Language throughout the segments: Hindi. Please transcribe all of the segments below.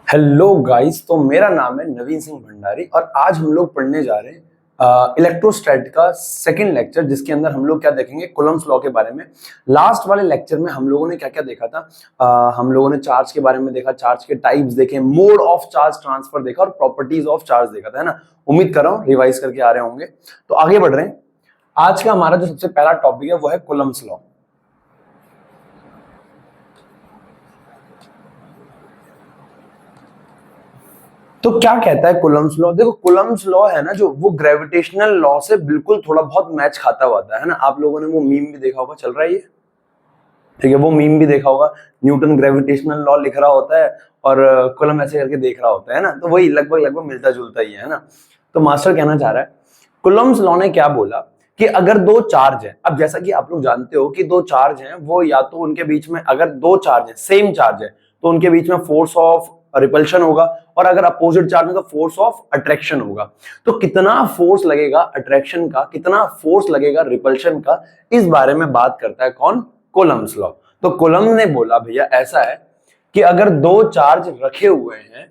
हेलो गाइस, तो मेरा नाम है नवीन सिंह भंडारी और आज हम लोग पढ़ने जा रहे हैं इलेक्ट्रोस्टैट का सेकंड लेक्चर, जिसके अंदर हम लोग क्या देखेंगे, कूलम्ब्स लॉ के बारे में। लास्ट वाले लेक्चर में हम लोगों ने क्या क्या देखा था। हम लोगों ने चार्ज के बारे में देखा, चार्ज के टाइप्स देखे, मोड ऑफ चार्ज ट्रांसफर देखा और प्रॉपर्टीज ऑफ चार्ज देखा था, है ना। उम्मीद कर रहा हूँ रिवाइज करके आ रहे होंगे। तो आगे बढ़ रहे हैं। आज का हमारा जो सबसे पहला टॉपिक है वो है कूलम्ब्स लॉ। तो क्या कहता है कूलम्ब्स लॉ? देखो, कूलम्ब्स लॉ है ना, जो वो ग्रेविटेशनल लॉ से बिल्कुल थोड़ा बहुत मैच खाता हुआ था, है ना। आप लोगों ने वो मीम भी देखा होगा, चल रहा है ये, ठीक है, वो मीम भी देखा होगा। न्यूटन ग्रेविटेशनल लॉ लिख रहा होता है और कूलम्ब ऐसे करके देख रहा होता है ना। तो वही लगभग लगभग मिलता जुलता ही है ना। तो मास्टर कहना चाह रहा है, कूलम्ब्स लॉ ने क्या बोला कि अगर दो चार्ज है, अब जैसा कि आप लोग जानते हो कि दो चार्ज हैं, वो या तो उनके बीच में, अगर दो चार्ज है, सेम चार्ज है, तो उनके बीच में फोर्स ऑफ रिपल्शन होगा, और अगर अपोजिट चार्ज है तो फोर्स ऑफ अट्रैक्शन होगा। तो कितना फोर्स लगेगा अट्रैक्शन का, कितना फोर्स लगेगा रिपल्शन का, इस बारे में बात करता है कौन? Coulomb's law. तो कूलम्ब ने बोला भैया ऐसा है कि अगर दो चार्ज रखे हुए हैं,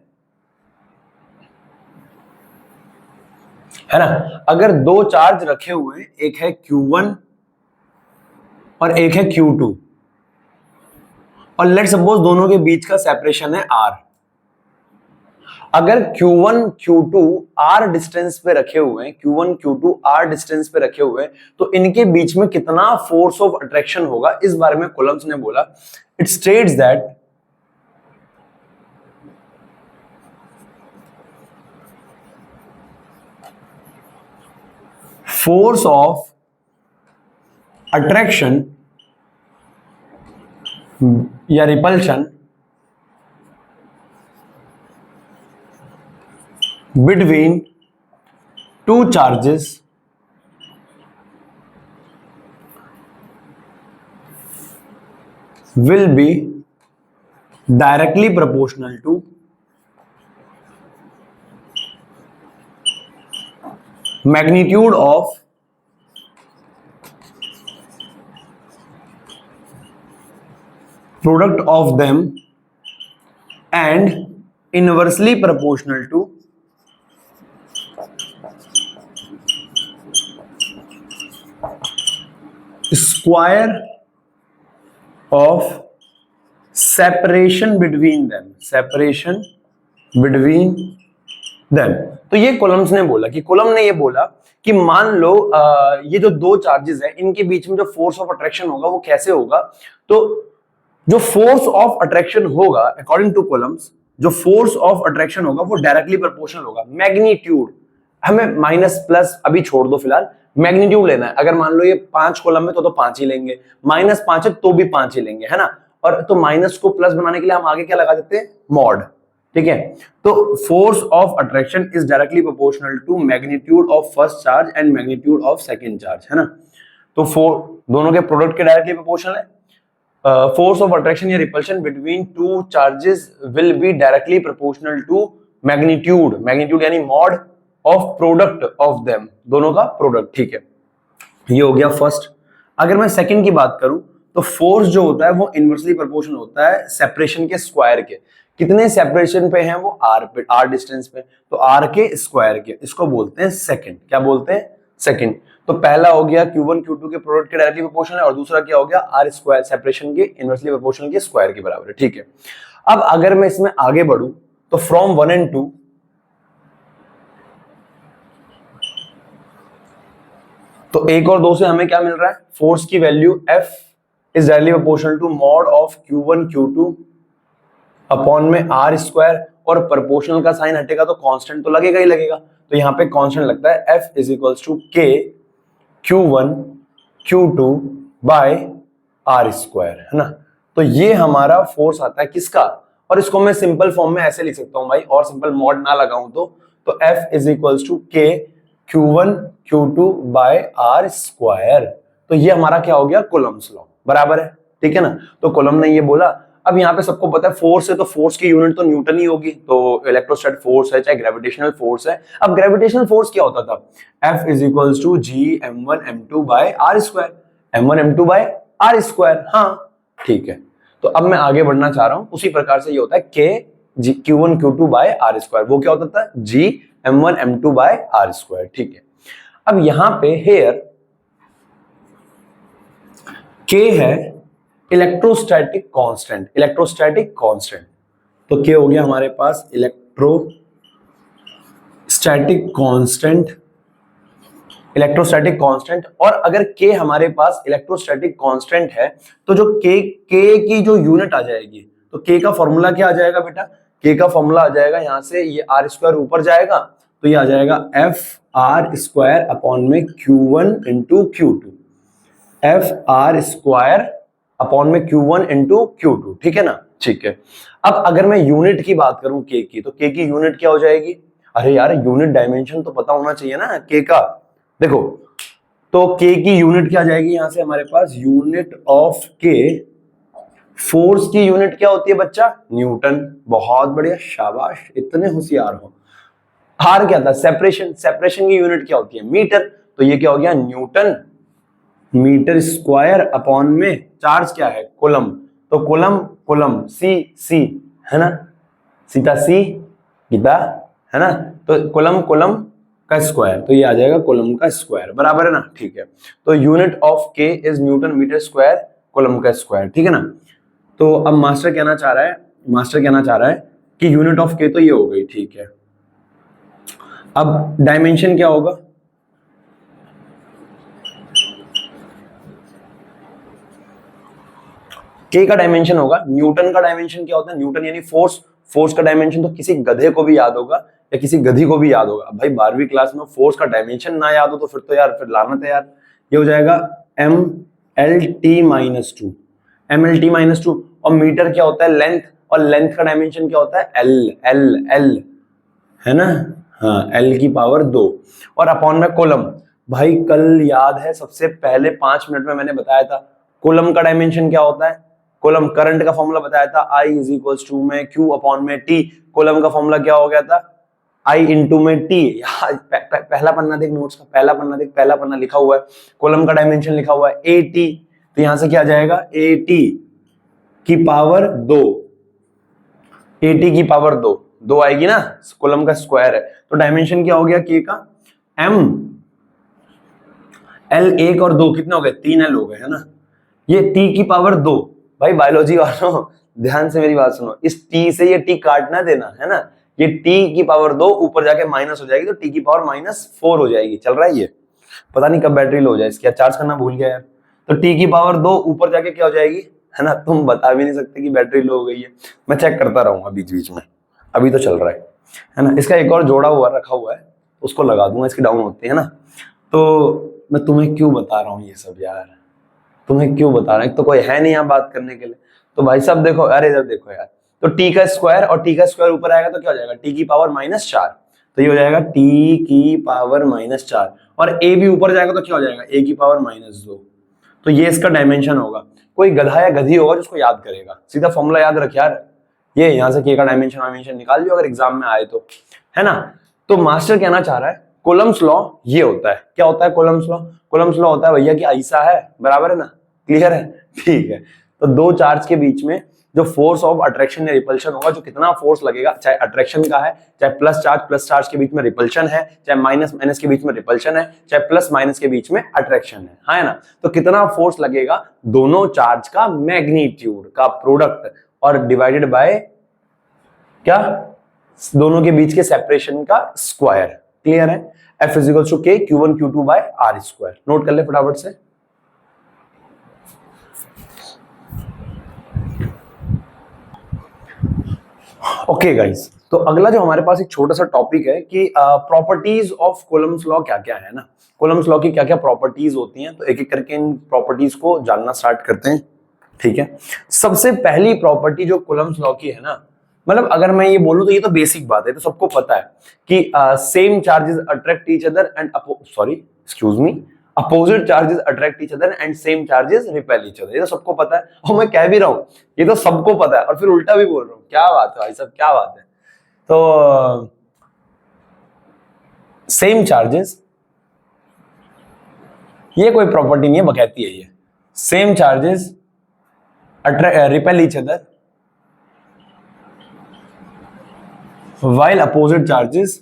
है ना, अगर दो चार्ज रखे हुए हैं, एक है Q1 और एक है Q2, और लेट सपोज दोनों के बीच का सेपरेशन है R। अगर Q1 Q2 R डिस्टेंस पे रखे हुए हैं, Q1 Q2 R डिस्टेंस पे रखे हुए हैं, तो इनके बीच में कितना फोर्स ऑफ अट्रैक्शन होगा, इस बारे में कूलम्ब्स ने बोला। It states that force of attraction या repulsion between two charges will be directly proportional to magnitude of product of them and inversely proportional to square of separation between them, separation between them। तो ये कूलम्ब्स ने बोला कि कूलम्ब ने ये बोला कि मान लो ये जो दो चार्जेस है, इनके बीच में जो फोर्स ऑफ अट्रैक्शन होगा वो कैसे होगा। तो जो फोर्स ऑफ अट्रैक्शन होगा अकॉर्डिंग टू कूलम्ब्स, जो फोर्स ऑफ अट्रैक्शन होगा वो डायरेक्टली प्रोपोर्शनल होगा। मैग्नीट्यूड, हमें माइनस प्लस अभी छोड़ दो, फिलहाल मैग्नीट्यूड लेना है। अगर मान लो ये 5 कॉलम है तो 5 ही लेंगे, -5 है तो भी 5 ही लेंगे, है ना। और तो माइनस को प्लस बनाने के लिए हम आगे क्या लगा देते हैं? मॉड, ठीक है। तो force of attraction is directly proportional to magnitude of first charge and magnitude of second charge, है ना। तो दोनों के प्रोडक्ट के डायरेक्टली प्रोपोर्शनल है। फोर्स ऑफ अट्रैक्शन या repulsion between two charges will be directly proportional to magnitude, magnitude यानी mod of product of them, दोनों का प्रोडक्ट, ठीक है। ये हो गया फर्स्ट। अगर मैं सेकंड की बात करूं तो फोर्स जो होता है वो इनवर्सली प्रोपोर्शनल होता है सेपरेशन के स्क्वायर के। कितने सेपरेशन पे हैं वो? R पे, R डिस्टेंस पे, तो R के स्क्वायर के, इसको बोलते हैं सेकंड। क्या बोलते हैं? सेकंड। तो पहला हो गया Q1 Q2 के प्रोडक्ट के डायरेक्टली प्रोपोर्शनल है, और दूसरा क्या हो गया? R स्क्वायर सेपरेशन के इनवर्सली प्रोपोर्शनल के स्क्वायर के बराबर है, ठीक है। अब अगर मैं इसमें आगे बढ़ूं तो फ्रॉम 1 and 2, तो 1 और 2 से हमें क्या मिल रहा है? फोर्स की value F is directly proportional to mod of Q1 Q2 upon में R स्क्वायर, और प्रोपोर्शनल का साइन हटेगा तो कांस्टेंट तो लगेगा ही लगेगा, तो यहाँ पे कांस्टेंट लगता है F is equals to K Q1 Q2 by R square, है ना। तो ये हमारा फोर्स आता है किसका? और इसको मैं सिंपल फॉर्म में ऐसे लिख सकता हूं भाई, और सिंपल मॉड ना लगाऊं तो F is equals to K Q1 Q2 by R square. तो ये हमारा क्या हो गया? कूलम्ब्स लॉ, बराबर है, ठीक है ना। तो कूलम्ब ने ये बोला। अब यहाँ पे सबको पता है फोर्स है, तो फोर्स की यूनिट तो न्यूटन ही होगी, तो इलेक्ट्रोस्टैटिक फोर्स है चाहे ग्रेविटेशनल फोर्स है। अब ग्रेविटेशनल फोर्स क्या होता था? F is equals to G m1 m2 by R square, m1 m2 by R square, हाँ ठीक है। तो अब मैं आगे बढ़ना चाह रहा हूं, उसी प्रकार से ये होता है K Q1 Q2 bye R square. वो क्या होता था? G M1 M2 by R square. ठीक है, अब यहां पे हेयर K है इलेक्ट्रोस्टैटिक कांस्टेंट। इलेक्ट्रोस्टैटिक कांस्टेंट तो K हो गया हमारे पास इलेक्ट्रोस्टैटिक कांस्टेंट। इलेक्ट्रोस्टैटिक कांस्टेंट, और अगर K हमारे पास इलेक्ट्रोस्टैटिक कांस्टेंट है तो जो K की जो यूनिट आ जाएगी, तो K का फॉर्मूला क्या आ जाएगा बेटा? K का फॉर्मूला आ जाएगा यहां से, ये आर स्क्वायर ऊपर जाएगा तो ये आ जाएगा एफ आर स्क्वायर अपॉन में Q1 into Q2। F R square upon में Q1 इंटू Q2। ठीक है ना? ठीक है, अब अगर मैं यूनिट की बात करूं K की, तो K की यूनिट क्या हो जाएगी? अरे यार, यूनिट डायमेंशन तो पता होना चाहिए ना K का। देखो, तो K की यूनिट क्या जाएगी यहां से हमारे पास? यूनिट ऑफ K, फोर्स की यूनिट क्या होती है बच्चा? न्यूटन। बहुत बढ़िया, शाबाश, इतने होशियार हो। आर क्या था? सेपरेशन। सेपरेशन की यूनिट क्या होती है? मीटर। तो ये क्या हो गया? न्यूटन मीटर स्क्वायर अपॉन में चार्ज क्या है? कूलम। तो कूलम कूलम सी है ना, सीता सी गीता है ना, तो कूलम कूलम का स्क्वायर, तो ये आ जाएगा कूलम का स्क्वायर, बराबर है ना? ठीक है, तो unit of K is newton metre square coulomb का स्क्वायर। ठीक है ना? तो अब मास्टर कहना चाह रहा है कि यूनिट ऑफ K तो ये हो गई। ठीक है, अब डायमेंशन क्या होगा? K का डायमेंशन होगा, न्यूटन का डायमेंशन क्या होता है? न्यूटन यानी फोर्स। फोर्स का डायमेंशन तो किसी गधे को भी याद होगा या किसी गधी को भी याद होगा। भाई 12वीं क्लास में फोर्स का डायमेंशन ना याद हो तो फिर तो यार फिर लानत है यार। ये हो जाएगा MLT-2, MLT-2। और मीटर क्या होता है? लेंथ, और लेंथ का डायमेंशन क्या होता है? L है ना? हाँ, L की पावर 2, और अपॉन में कूलम। भाई कल याद है सबसे पहले 5 मिनट में मैंने बताया था कूलम का डायमेंशन क्या होता है? कूलम करंट का फॉर्मूला बताया था, I इज इक्वल टू में Q अपॉन में T। कूलम का फॉर्मूला क्या हो गया था? I इंटू में T। पहला पन्ना देख नोट्स का, पहला पन्ना देख, पहला पन्ना लिखा हुआ है, कूलम का डायमेंशन लिखा हुआ है AT। तो यहां से क्या आ जाएगा? AT की पावर 2, AT की पावर 2 आएगी ना, कूलम का स्क्वायर है। तो डायमेंशन क्या हो गया K का? M L 1 और 2 कितने हो गए? 3 L हो गए, है ना? ये T की पावर 2। भाई बायोलॉजी वालों ध्यान से मेरी बात सुनो, इस T से ये T काटना देना, है ना? ये T की पावर 2 ऊपर जाके माइनस हो जाएगी, तो T की पावर -4 हो जाएगी। चल रहा है ये? पता नहीं कब बैटरी लो हो जाए इसकी, चार्ज करना भूल गया यार। तो T की पावर 2 ऊपर जाके क्या हो जाएगी, है ना? तुम बता भी नहीं सकते कि बैटरी लो हो गई है, मैं चेक करता रहूंगा बीच बीच में, अभी तो चल रहा है ना? इसका एक और जोड़ा हुआ रखा हुआ है, उसको लगा दूंगा, इसकी डाउन होती है ना। तो मैं तुम्हें क्यों बता रहा हूँ ये सब यार, तुम्हें क्यों बता रहा हूँ? एक तो कोई है नहीं यहाँ बात करने के लिए। तो भाई साहब देखो, अरे इधर देखो यार, तो T का स्क्वायर, और T का स्क्वायर ऊपर आएगा तो क्या हो जाएगा? T की पावर -4। तो ये हो जाएगा T की पावर -4, और A भी ऊपर जाएगा तो क्या हो जाएगा? A की पावर -2। तो ये इसका डायमेंशन होगा। कोई गधा या गधी होगा जिसको याद करेगा, सीधा फॉर्मूला याद रख यार, ये यहाँ से K का डायमेंशन निकाल लियो अगर एग्जाम में आए तो, है ना? तो मास्टर कहना चाह रहा है कूलम्स लॉ ये होता है। क्या होता है कूलम्स लॉ? कूलम्स लॉ होता है भैया कि ऐसा है, बराबर है ना? क्लियर है? ठीक है, तो दो चार्ज के बीच में जो फोर्स ऑफ अट्रैक्शन या रिपल्शन होगा, जो कितना फोर्स लगेगा, चाहे अट्रैक्शन का है, चाहे प्लस चार्ज के बीच में रिपल्शन है, चाहे माइनस के बीच में रिपल्शन है, चाहे प्लस माइनस के बीच में अट्रैक्शन है ना? तो कितना फोर्स लगेगा दोनों चार्ज का मैग्नीट्यूड का प्रोडक्ट, और डिवाइडेड बाय क्या? दोनों के बीच के सेपरेशन का स्क्वायर। क्लियर है? F is equal to K Q1 Q2 by R square. Note कर ले फटाफट से। ओके गाइस, तो अगला जो हमारे पास एक छोटा सा टॉपिक है कि प्रॉपर्टीज ऑफ कूलम्स लॉ क्या क्या है ना। कूलम्स लॉ की क्या क्या प्रॉपर्टीज होती हैं, तो एक एक करके इन प्रॉपर्टीज को जानना स्टार्ट करते हैं। ठीक है, सबसे पहली प्रॉपर्टी जो कूलम्स लॉ की है ना, मतलब अगर मैं ये बोलूं तो ये तो बेसिक बात है, तो सबको पता है कि same charges attract each other and opposite charges attract each other and same charges repel each other. ये तो सबको पता है, और मैं कह भी रहा हूं ये तो सबको पता है, और फिर उल्टा भी बोल रहा हूं। क्या बात है भाई साहब, क्या बात है। तो सेम चार्जेस, ये कोई प्रॉपर्टी नहीं है, बकैती है ये। Same charges repel each other while opposite charges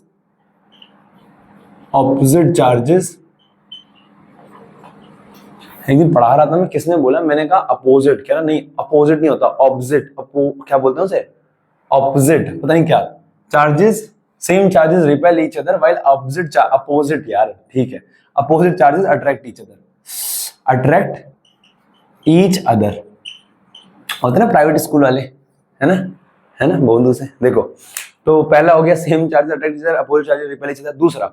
एक दिन पढ़ा रहा था मैं, किसने बोला, मैंने कहा अपोजिट, कह रहा नहीं अपोजिट नहीं होता, ऑपोजिट, क्या बोलते हैं उसे, ऑपोजिट, पता नहीं क्या, charges, same charges repel each other while opposite, opposite यार ठीक है, opposite charges attract each other होते ना प्राइवेट स्कूल वाले, है ना बोंदू से। देखो तो पहला हो गया same charges attract each other, opposite charges repel each other. दूसरा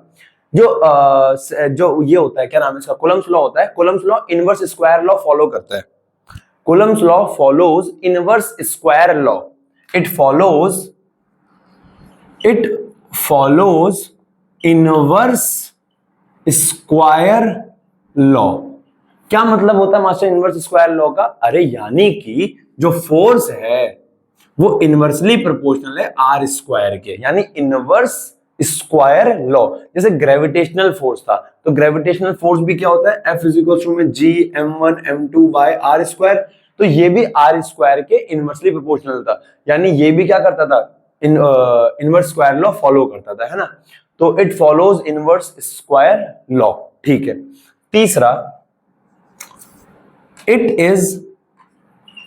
जो ये होता है, क्या नाम है इसका, कूलम्स लॉ होता है। Coulomb's law inverse square law follow करता है। Coulomb's law follows inverse square law. It follows inverse square law. क्या मतलब होता है मास्टर इनवर्स स्क्वायर लॉ का? अरे यानी कि जो फोर्स है वो इनवर्सली प्रोपोर्शनल है आर स्क्वायर के, यानी इनवर्स स्क्वायर लॉ। जैसे ग्रेविटेशनल फोर्स था, तो ग्रेविटेशनल फोर्स भी क्या होता है, F इक्वल्स टू में G m1 m2 by R square. तो ये भी आर स्क्वायर के इनवर्सली प्रोपोर्शनल था, यानी ये भी क्या करता था, इनवर्स स्क्वायर लॉ फॉलो करता था, है ना। तो it follows inverse square law, ठीक है। तीसरा, it is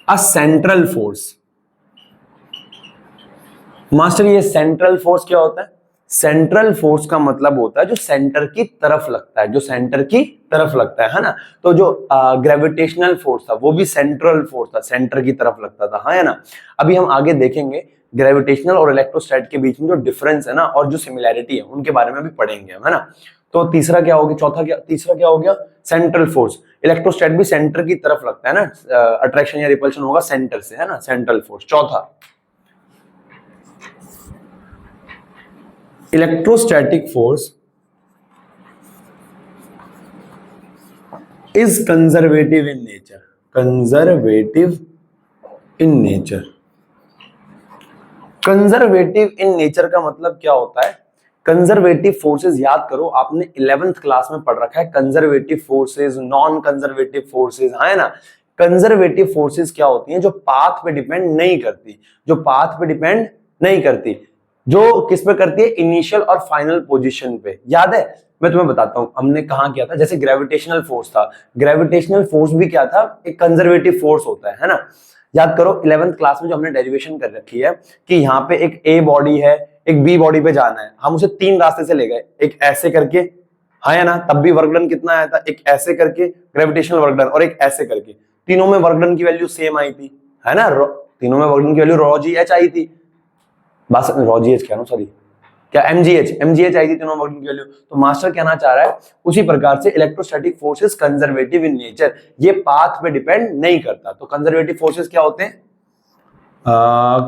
a central force. Master ये सेंट्रल फोर्स क्या होता है? सेंट्रल फोर्स का मतलब होता है जो सेंटर की तरफ लगता है, जो सेंटर की तरफ लगता है ना। तो जो ग्रेविटेशनल फोर्स था वो भी सेंट्रल फोर्स था, सेंटर की तरफ लगता था, हाँ है ना। अभी हम आगे देखेंगे ग्रेविटेशनल और इलेक्ट्रोस्टैटिक के बीच में जो डिफरेंस है ना और जो सिमिलैरिटी है उनके बारे में भी पढ़ेंगे हम, है ना। तो तीसरा क्या हो गया, तीसरा क्या हो गया, सेंट्रल फोर्स। इलेक्ट्रोस्टैट भी सेंटर की तरफ लगता है ना, अट्रैक्शन या रिपल्शन होगा सेंटर से, है ना, सेंट्रल फोर्स। चौथा, electrostatic force is conservative in nature. Conservative in nature, conservative in nature का मतलब क्या होता है? कंजर्वेटिव फोर्सेस याद करो, आपने 11th क्लास में पढ़ रखा है, conservative forces, non conservative forces, है ना। कंजर्वेटिव फोर्सेस क्या होती हैं? जो पाथ पे डिपेंड नहीं करती, जो पाथ पे डिपेंड नहीं करती, जो किस पे करती है, इनिशियल और फाइनल पोजीशन पे। याद है, मैं तुम्हें बताता हूं हमने कहा किया था। जैसे ग्रेविटेशनल फोर्स था, ग्रेविटेशनल फोर्स भी क्या था, एक कंजर्वेटिव फोर्स होता है ना। याद करो 11th क्लास में जो हमने डेरिवेशन कर रखी है कि यहाँ पे एक ए बॉडी है, एक बी बॉडी पे जाना है, हम उसे तीन रास्ते से ले गए, एक ऐसे करके, हाँ या ना, तब भी वर्क डन कितना आया था, एक ऐसे करके ग्रेविटेशनल वर्क डन और एक ऐसे करके। तीनों में वर्क डन की वैल्यू सेम आई थी, है ना, तीनों में वर्क डन की वैल्यू रॉ जी एच आई थी, बस रॉ जी एच क्या सॉरी क्या एमजीएच आई थी तीनों वर्क डन की वैल्यू। तो मास्टर कहना चाह रहा है उसी प्रकार से electrostatic forces conservative in nature, ये पाथ पे डिपेंड नहीं करता। तो कंजर्वेटिव फोर्सेस क्या होते हैं?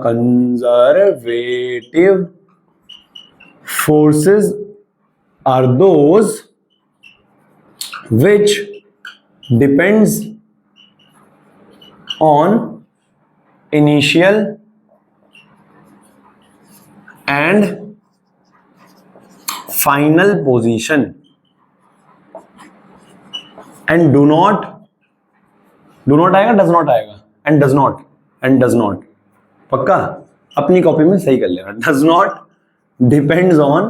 Conservative forces are those which depends on initial and final position and do not आएगा, does not आएगा, and does not पक्का अपनी कॉपी में सही कर लेगा, does not depends on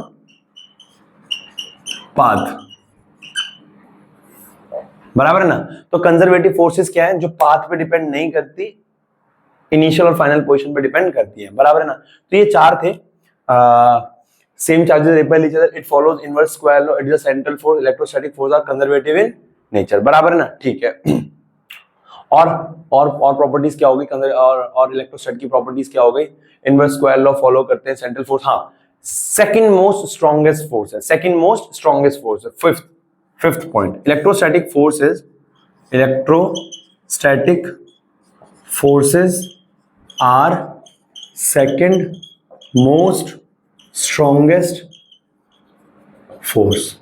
path, बराबर है ना। तो कंजर्वेटिव फोर्सेस क्या है? जो पाथ पे डिपेंड नहीं करती, इनिशियल और फाइनल पोजीशन पे डिपेंड करती है, बराबर है ना। तो ये चार थे, same charges repel each other, it follows inverse square law, it is a central force, electrostatic force are conservative in nature, बराबर है ना, ठीक है। और प्रॉपर्टीज क्या होगी, और इलेक्ट्रोस्टैटिक की प्रॉपर्टीज क्या हो गई? इनवर्स स्क्वायर लॉ फॉलो करते हैं, सेंट्रल फोर्स, हाँ सेकंड मोस्ट स्ट्रॉन्गेस्ट फोर्स है, सेकंड मोस्ट स्ट्रॉन्गेस्ट फोर्स है। Fifth point, electrostatic forces are second most strongest force,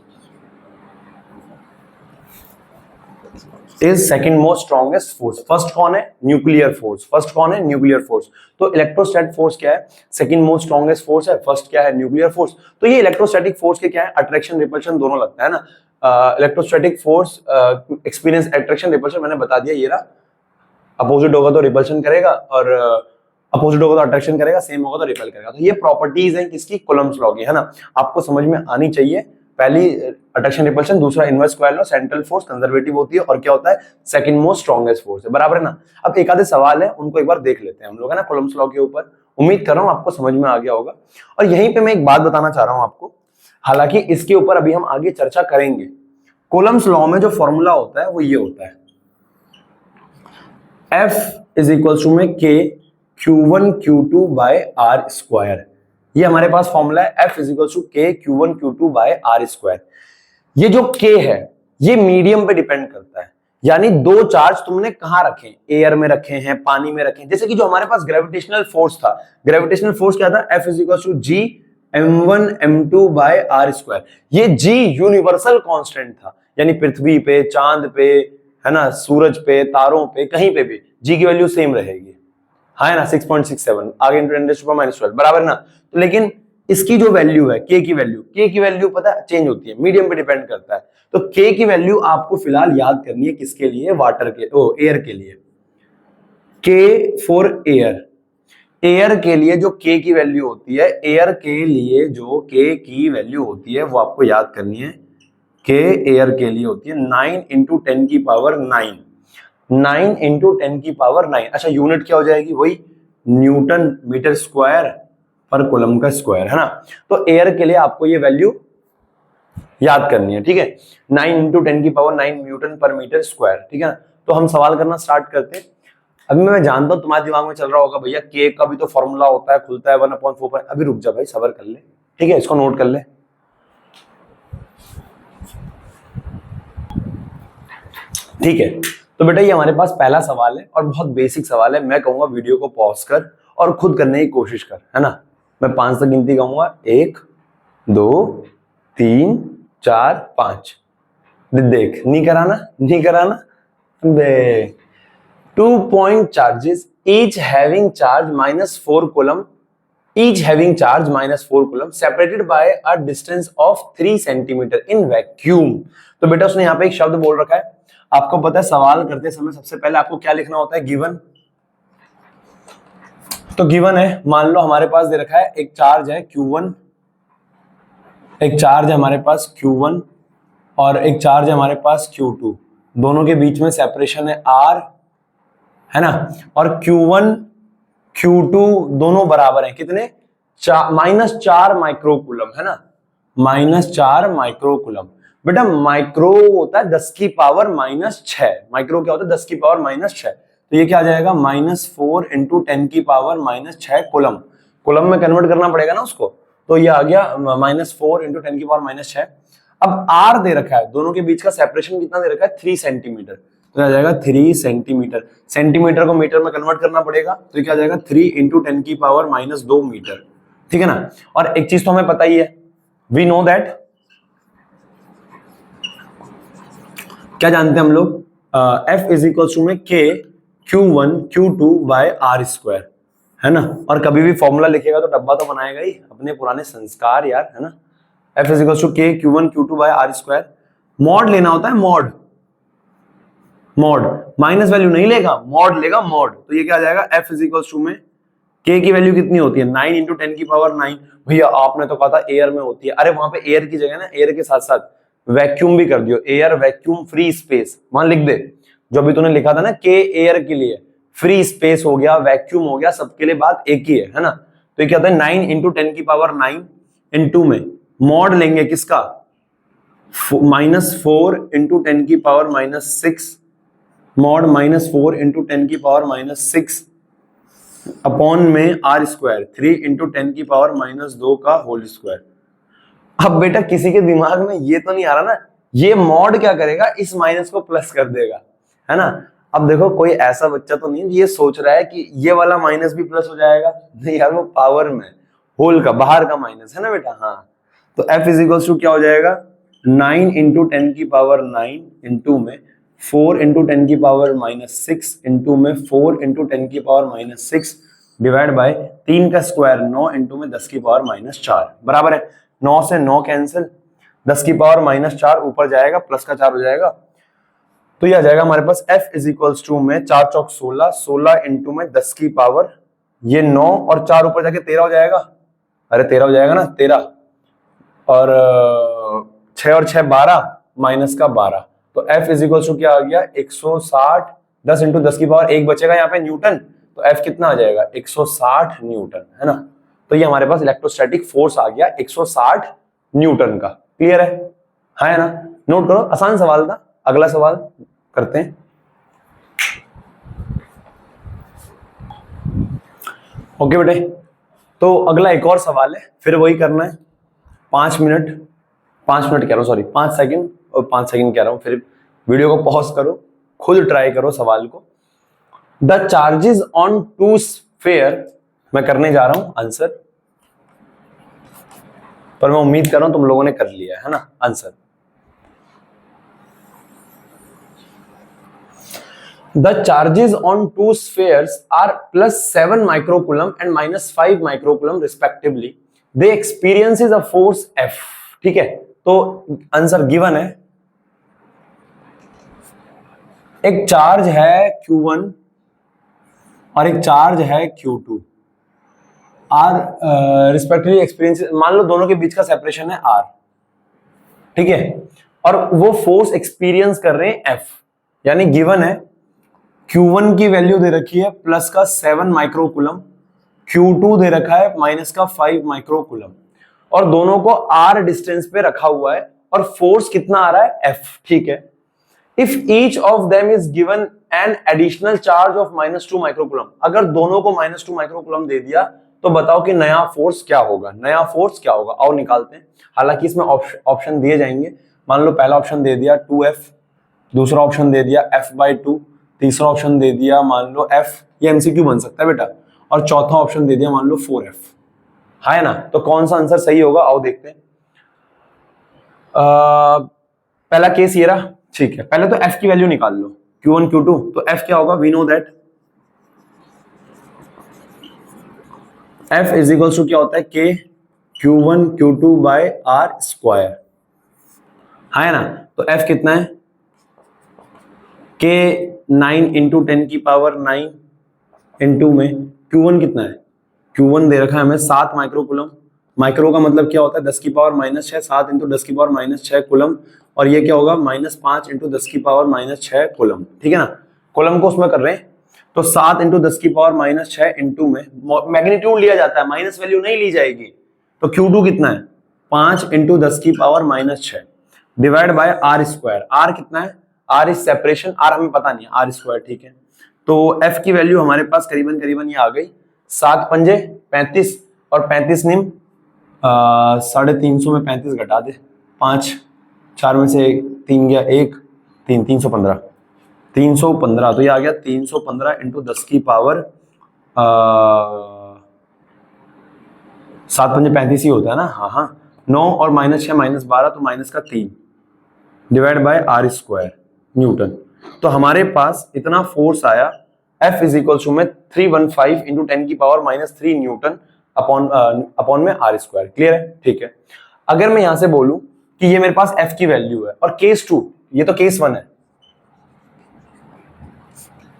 is second most strongest force. First कौन है? Nuclear force. तो इलेक्ट्रोस्टैटिक फोर्स क्या है? सेकंड मोस्ट स्ट्रॉन्गेस्ट फोर्स है। फर्स्ट क्या है? Nuclear force. तो ये इलेक्ट्रोस्टैटिक फोर्स के क्या है? अट्रैक्शन रिपल्शन दोनों लगता है ना। Electrostatic force experience attraction repulsion मैंने बता दिया, ये रहा, अपोजिट होगा तो रिपल्शन करेगा और अपोजिट होगा तो अट्रैक्शन करेगा, सेम होगा तो रिपेल करेगा। तो ये प्रॉपर्टीज हैं किसकी, कूलम्ब्स लॉ की, है ना, आपको समझ में आनी चाहिए। पहली अट्रैक्शन रिपल्शन, दूसरा inverse square law, central force conservative होती है और क्या होता है, सेकंड मोस्ट स्ट्रॉन्गेस्ट फोर्स है, बराबर है ना। अब एक आधे सवाल है उनको एक बार देख लेते हैं हम लोग, है ना, कूलम्ब्स लॉ के ऊपर। उम्मीद कर रहा हूं आपको समझ में आ गया होगा। और यहीं पे मैं एक बात बताना चाह रहा हूं आपको, हालांकि इसके ऊपर अभी हम आगे चर्चा करेंगे। कूलम्ब्स लॉ में जो फॉर्मूला होता है वो ये होता है, F इज इक्वल टू में K Q1 Q2 by R square. ये हमारे पास फॉर्मूला है, F is equal to K Q1 Q2 by R square. ये जो K है ये मीडियम पे डिपेंड करता है, यानी दो चार्ज तुमने कहां रखे, एयर में रखे हैं, पानी में रखे हैं। जैसे कि जो हमारे पास ग्रेविटेशनल फोर्स था, ग्रेविटेशनल फोर्स क्या था, F is equal to G M1 M2 by R square. ये G यूनिवर्सल कांस्टेंट था, यानी पृथ्वी पे, चांद पे, है ना, सूरज पे, तारों पे, कहीं पे भी G की वैल्यू सेम रहेगी, हाँ है ना, 6.67 आगे इंटू 10⁻12 बराबर ना। तो लेकिन इसकी जो वैल्यू है K की वैल्यू पता है चेंज होती है, मीडियम पे डिपेंड करता है। तो K की वैल्यू आपको फिलहाल याद करनी है किसके लिए, वाटर के, एयर के लिए, K फॉर एयर। एयर के लिए जो K की वैल्यू होती है, एयर के लिए जो K की वैल्यू होती है वो आपको याद करनी है। K एयर के लिए होती है 9 इंटू 10 की पावर 9, 9 इंटू 10 की पावर 9। अच्छा, यूनिट क्या हो जाएगी, वही न्यूटन मीटर स्क्वायर पर कूलम का स्क्वायर, है ना। तो एयर के लिए आपको ये वैल्यू याद करनी है, ठीक है, 9 इंटू 10 की पावर 9 न्यूटन पर मीटर स्क्वायर, ठीक है ना। तो हम सवाल करना स्टार्ट करते हैं। अभी मैं जानता हूं तुम्हारे दिमाग में चल रहा होगा भैया K का भी तो फॉर्मूला होता है, खुलता है 1/4। अभी रुक जा भाई, सबर कर ले, ठीक है, इसको नोट कर ले। ठीक है, तो बेटा ये हमारे पास पहला सवाल है और बहुत बेसिक सवाल है। मैं कहूंगा वीडियो को पॉज कर और खुद करने की कोशिश कर, है ना। मैं 5 तक गिनती कहूंगा, 1 2 3 4 5। देख, नहीं कराना देख। 2 point charges each having charge -4 coulomb, separated by a distance of 3 centimeter in vacuum। तो बेटा उसने यहाँ पे एक शब्द बोल रखा है। आपको पता है सवाल करते समय सबसे पहले आपको क्या लिखना होता है, गिवन। तो गिवन है, मान लो हमारे पास दे रखा है एक चार्ज है Q1, एक चार्ज है हमारे पास Q1 और एक चार्ज है हमारे पास Q2। दोनों के बीच में सेपरेशन है R, है ना। और Q1 Q2 दोनों बराबर हैं कितने, -4 माइक्रोकूलम, है ना, -4 माइक्रोकूलम। बेटा माइक्रो होता है 10 की पावर -6, माइक्रो क्या होता है 10 की पावर -6। तो ये क्या आ जाएगा, -4 इंटू 10 की पावर -6 कूलम। कूलम में कन्वर्ट करना पड़ेगा ना उसको, तो ये आ गया -4 इंटू 10 की पावर -6। अब R दे रखा है, दोनों के बीच का सेपरेशन कितना दे रखा है, 3 सेंटीमीटर। तो आ जाएगा 3 सेंटीमीटर। सेंटीमीटर को मीटर में कन्वर्ट करना पड़ेगा, तो क्या आ जाएगा 3 इंटू 10 की पावर -2 मीटर, ठीक है ना। और एक चीज तो हमें पता ही है, वी नो दैट, क्या जानते हैं हम लोग, F इज इक्वल टू में K Q1 Q2 by R square, है ना। और कभी भी फॉर्मूला लिखेगा तो डब्बा तो बनाएगा ही, अपने पुराने संस्कार यार, है ना। F is equal to K Q1 Q2 by R square. Mod लेना होता है, मॉड माइनस वैल्यू नहीं लेगा, मॉड लेगा, मॉड। तो ये क्या आ जाएगा, F इज इक्वल टू में K की वैल्यू कितनी होती है, 9 इंटू 10 की पावर 9। भैया आपने तो कहा था एयर में होती है, अरे वहां पे एयर की जगह ना, एयर के साथ साथ वैक्यूम भी कर दियो, एयर वैक्यूम फ्री स्पेस, वहां लिख दे। जो भी तूने लिखा था ना K एयर के लिए, फ्री स्पेस हो गया, वैक्यूम हो गया, सबके लिए बात एक ही है ना। तो ये क्या होता है 9 इंटू 10 की पावर 9 इंटू में मॉड लेंगे किसका, -4 इंटू 10 की पावर -6, मॉड -4 इंटू 10 की पावर -6 अपॉन में R स्क्वायर 3 इंटू 10 की पावर -2 का होल स्क्वायर। अब बेटा किसी के दिमाग में ये तो नहीं आ रहा ना, ये मॉड क्या करेगा, इस माइनस को प्लस कर देगा, है ना। अब देखो कोई ऐसा बच्चा तो नहीं ये सोच रहा है कि ये वाला माइनस भी प्लस हो जाएगा, नहीं यार, वो पावर में होल का बाहर का माइनस है ना बेटा। हाँ, तो F इज इक्वल टू क्या हो जाएगा, 9 इंटू 10 की पावर 9 इंटू में 4 इंटू 10 की पावर -6 इंटू में 4 इंटू 10 की पावर -6 डिवाइड बाय 3 का स्क्वायर 9 इंटू में 10 की पावर -4 बराबर है। 9 से 9 कैंसिल, 10 की पावर -4 ऊपर जाएगा, प्लस का 4 हो जाएगा। तो ये आ जाएगा हमारे पास F इज इक्वल टू में 4 चौक 16, 16 इंटू में 10 की पावर ये 9 और 4 ऊपर जाके 13 हो जाएगा, अरे 13 हो जाएगा ना, 13 और 6 और 6 12 माइनस का 12, तो F इज इक्वल टू क्या आ गया 160, 10 इंटू 10 की पावर 1 बचेगा यहाँ पे न्यूटन, तो F कितना आ जाएगा 160 न्यूटन, है ना। तो ये हमारे पास इलेक्ट्रोस्टैटिक फोर्स आ गया 160 न्यूटन का। क्लियर है ना। नोट करो, आसान सवाल था। अगला सवाल करते हैं। ओके बेटे, तो अगला एक और सवाल है, फिर वही करना है। 5 मिनट कह रहा हूँ, सॉरी 5 सेकंड, और 5 सेकंड कह रहा हूँ, फिर वीडियो को पॉज करो, खुद ट्राई करो सवाल को। The charges on two sphere, मैं करने जा रहा हूं आंसर, पर मैं उम्मीद कर रहा हूं तुम लोगों ने कर लिया है ना answer. The charges on two spheres are +7 microcoulomb and -5 microcoulomb respectively. They experiences a force F. ठीक है, तो आंसर गिवन है, एक चार्ज है Q1 और एक चार्ज है Q2, आर रिस्पेक्टिवली एक्सपीरियंस, मान लो दोनों के बीच का सेपरेशन है R, ठीक है, और वो फोर्स एक्सपीरियंस कर रहे हैं F, यानी गिवन है Q1 की वैल्यू दे रखी है प्लस का 7 माइक्रोकुलम, Q2 दे रखा है माइनस का 5 माइक्रोकुलम, और दोनों को R डिस्टेंस पे रखा हुआ है, और फोर्स कितना आ रहा है F, ठीक है। If each of them is given an additional charge of -2 microcoulomb, अगर दोनों को -2 माइक्रोकुलम दे दिया तो बताओ कि नया फोर्स क्या होगा, नया फोर्स क्या होगा। आओ निकालते हैं, हालांकि इसमें ऑप्शन दिए जाएंगे। मान लो पहला ऑप्शन दे दिया 2F, दूसरा ऑप्शन दे दिया F/2, तीसरा ऑप्शन दे दिया मान लो F, ये MCQ बन सकता है बेटा, और चौथा ऑप्शन दे दिया मान लो 4F, है ना। तो कौन सा आंसर सही होगा, आओ देखते हैं। पहला केस ये रहा, ठीक है। पहले तो F की वैल्यू निकाल लो, Q1 Q2, तो F क्या होगा, we know that F is equal to क्या होता है K Q1 Q2 by R square, है ना। तो F कितना है, K 9 इंटू 10 की पावर 9 इंटू में Q1 कितना है, Q1 दे रखा है हमें 7 माइक्रोकुलम, माइक्रो का मतलब क्या होता है 10 की पावर -6, 7 इंटू 10 की पावर -6 कुलम, और ये क्या होगा -5 इंटू 10 की पावर -6 कुलम, ठीक है ना। कुलम को उसमें कर रहे हैं, तो 7 इंटू 10 की पावर -6 इंटू में मैग्नीट्यूड लिया जाता है, माइनस वैल्यू नहीं ली जाएगी, तो Q2 कितना है 5 इंटू 10 की power -6 divide by R square. R कितना है, R इज सेपरेशन, R हमें पता नहीं है, R स्क्वायर, ठीक है। तो F की वैल्यू हमारे पास करीबन करीबन ये आ गई 7 पंजे 35 और 35 निम 350 में 35 घटा दे, 5 4 में से 3 गया 1 3, 315, तो ये आ गया 315 इंटू 10 की पावर 7 पंजे 35 ही होता है ना, हाँ 9 और -6 -12, तो माइनस का 3 divide by R square Newton. तो हमारे पास इतना फोर्स आया, F इज इक्वल टू में 315 इंटू 10 की पावर -3 न्यूटन अपॉन में R स्क्वायर। क्लियर है, ठीक है। अगर मैं यहां से बोलूं कि ये मेरे पास F की वैल्यू है, और केस 2, ये तो केस 1 है,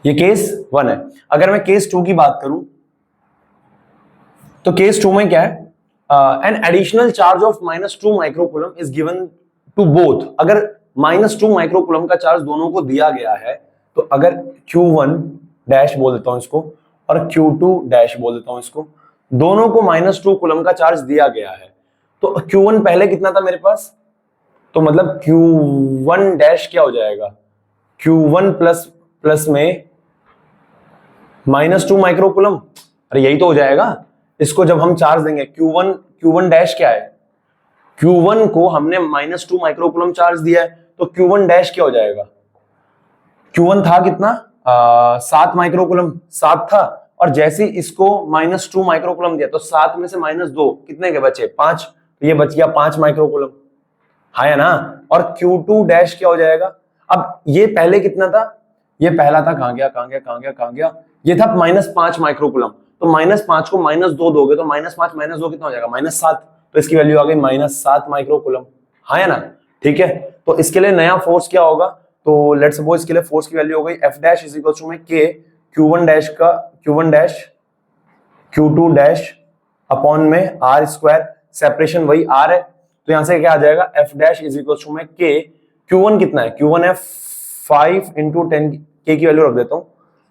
ये केस 1 है। अगर मैं केस 2 की बात करूं तो केस 2 में क्या है, an additional charge of -2 microcoulomb is given to both. अगर -2 माइक्रोकुलम का चार्ज दोनों को दिया गया है, तो अगर Q1 डैश बोल देता हूं इसको और Q2 डैश बोल देता हूं इसको, दोनों को -2 कुलम का चार्ज दिया गया है, तो Q1 पहले कितना था मेरे पास, तो मतलब Q1 डैश क्या हो जाएगा, Q1 प्लस में -2 माइक्रोकुलम, अरे यही तो हो जाएगा। इसको जब हम चार्ज देंगे Q1 डैश क्या है, Q1 को हमने -2 माइक्रोकुलम चार्ज दिया है, तो Q1 डैश क्या हो जाएगा, Q1 था कितना 7 माइक्रोकुलम, 7 था, और जैसे इसको -2 माइक्रोकुलम दिया तो 7 में से -2 कितने के बचे 5, तो ये बच गया 5 माइक्रोकुलम, है ना। और Q2 डैश क्या हो जाएगा, अब ये पहले कितना था, ये पहला था, कहां गया, ये था -5 माइक्रोकुलम, तो -5 को -2 दोगे तो -5 -2 कितना हो जाएगा -7, तो इसकी वैल्यू आ गई -7 माइक्रोकुलम, है ना, ठीक है। तो इसके लिए नया फोर्स क्या होगा, तो लेट्स सपोज इसके लिए फोर्स की वैल्यू हो गई F dash is equal to में K Q1 dash Q2 dash upon में आर स्क्वायर, सेपरेशन वही आर है, तो यहां से क्या आ जाएगा F dash is equal to में K। Q1 कितना है, Q1 है 5 इंटू 10, K की वैल्यू रख देता हूं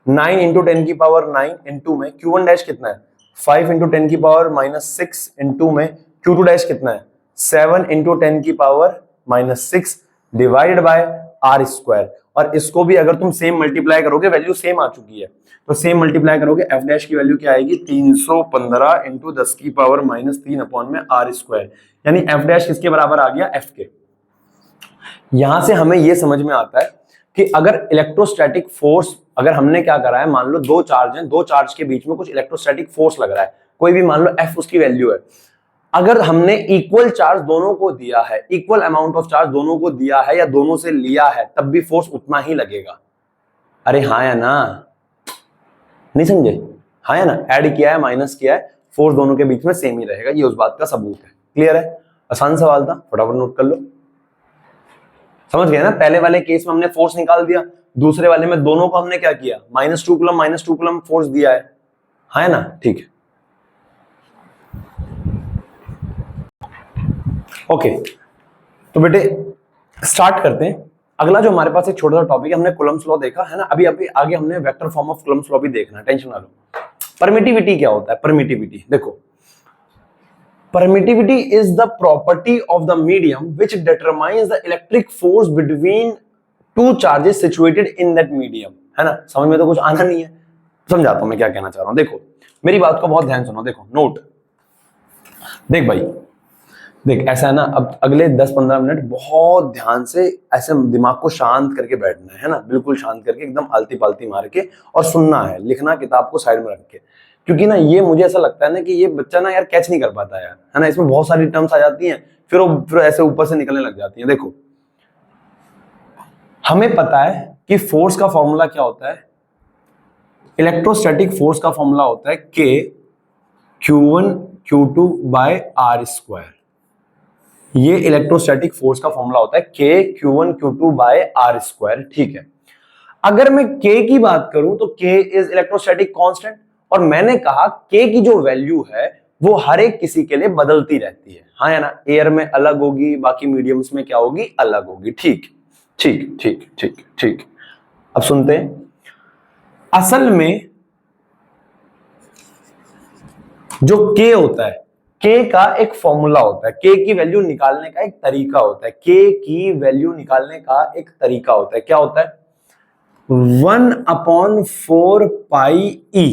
9 इंटू 10 की पावर 9 इंटू में Q1 डैश कितना है 5 इंटू 10 की पावर -6 इंटू में Q2 डैश कितना है 7 इंटू 10 की power -6 divided by R square. और इसको भी अगर तुम सेम मल्टीप्लाई करोगे, वैल्यू सेम आ चुकी है, तो सेम मल्टीप्लाई करोगे, एफ डैश की वैल्यू क्या आएगी 315 इंटू 10 की पावर -3 अपॉन में आर स्क्वायर, यानी एफ डैश किसके बराबर आ गया, एफ के। यहां से हमें यह समझ में आता है कि अगर इलेक्ट्रोस्टैटिक फोर्स, अगर हमने क्या करा है, मान लो दो चार्ज हैं, दो चार्ज के बीच में कुछ इलेक्ट्रोस्टैटिक फोर्स लग रहा है, कोई भी मान लो एफ उसकी वैल्यू है, अगर हमने इक्वल चार्ज दोनों को दिया है, इक्वल अमाउंट ऑफ चार्ज दोनों को दिया है या दोनों से लिया है, तब भी फोर्स उतना ही लगेगा। अरे हाँ या ना, नहीं समझे, हाँ या ना, ऐड किया है माइनस किया है, फोर्स दोनों के बीच में सेम ही रहेगा, ये उस बात का सबूत है। क्लियर है, आसान सवाल था, फटाफट नोट कर लो। समझ गए ना, पहले वाले केस में हमने फोर्स निकाल दिया, दूसरे वाले में दोनों को हमने क्या किया, -2 कूलम फोर्स दिया है, हाँ है ना, ठीक है। ओके तो बेटे स्टार्ट करते हैं। अगला जो हमारे पास एक छोटा सा टॉपिक है, हमने कूलम्स लॉ देखा है ना, अभी अभी आगे हमने vector form of Coulomb's law भी देखना है, टेंशन ना लो। परमिटिविटी क्या होता है, परमिटिविटी देखो, permittivity is the property of the medium which determines the electric force between two charges situated in that medium, है ना। समझ में तो कुछ आना नहीं है, समझाता हूं मैं क्या कहना चाह रहा हूं। देखो मेरी बात को बहुत ध्यान सुनो, देखो नोट, देख भाई देख, ऐसा है ना, अब अगले 10-15 मिनट बहुत ध्यान से ऐसे दिमाग को शांत करके बैठना है ना, बिल्कुल शांत करके, एकदम आलती पालती मार के, और सुनना है, लिखना किताब को साइड में रख के, क्योंकि ना ये मुझे ऐसा लगता है ना कि ये बच्चा ना यार कैच नहीं कर पाता यार, है ना, इसमें बहुत सारी टर्म्स आ जाती हैं, फिर ऐसे ऊपर से निकलने लग जाती हैं। देखो हमें पता है कि फोर्स का फॉर्मूला क्या होता है, इलेक्ट्रोस्टैटिक फोर्स का फॉर्मूला होता है K Q1 Q2 bye R square, ये इलेक्ट्रोस्टैटिक फोर्स का फॉर्मूला होता है K Q1 Q2 bye R square, ठीक है। अगर मैं K की बात करूं तो K इज इलेक्ट्रोस्टैटिक कांस्टेंट, और मैंने कहा K की जो वैल्यू है वो हर एक किसी के लिए बदलती रहती है, हाँ या ना, एयर में अलग होगी, बाकी मीडियम्स में क्या होगी, अलग होगी, ठीक ठीक ठीक ठीक ठीक। अब सुनते हैं, असल में जो K होता है, K का एक फॉर्मूला होता है, K की वैल्यू निकालने का एक तरीका होता है, K की वैल्यू निकालने का एक तरीका होता है, क्या होता है, 1/4 पाई E,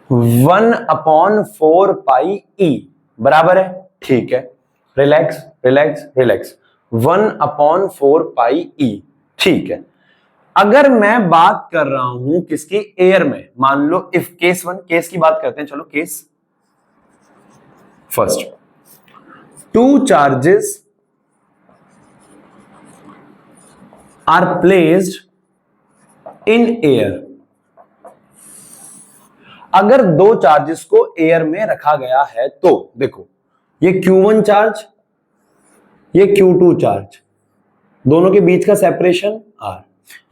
1/4 पाई E बराबर है, ठीक है, relax relax relax, 1/4 pi E, ठीक है। अगर मैं बात कर रहा हूं किसकी, एयर में, मान लो इफ केस 1, केस की बात करते हैं, चलो case first, two charges are placed in air, अगर दो चार्जेस को एयर में रखा गया है तो देखो, ये Q1 चार्ज, ये Q2 चार्ज, दोनों के बीच का सेपरेशन R,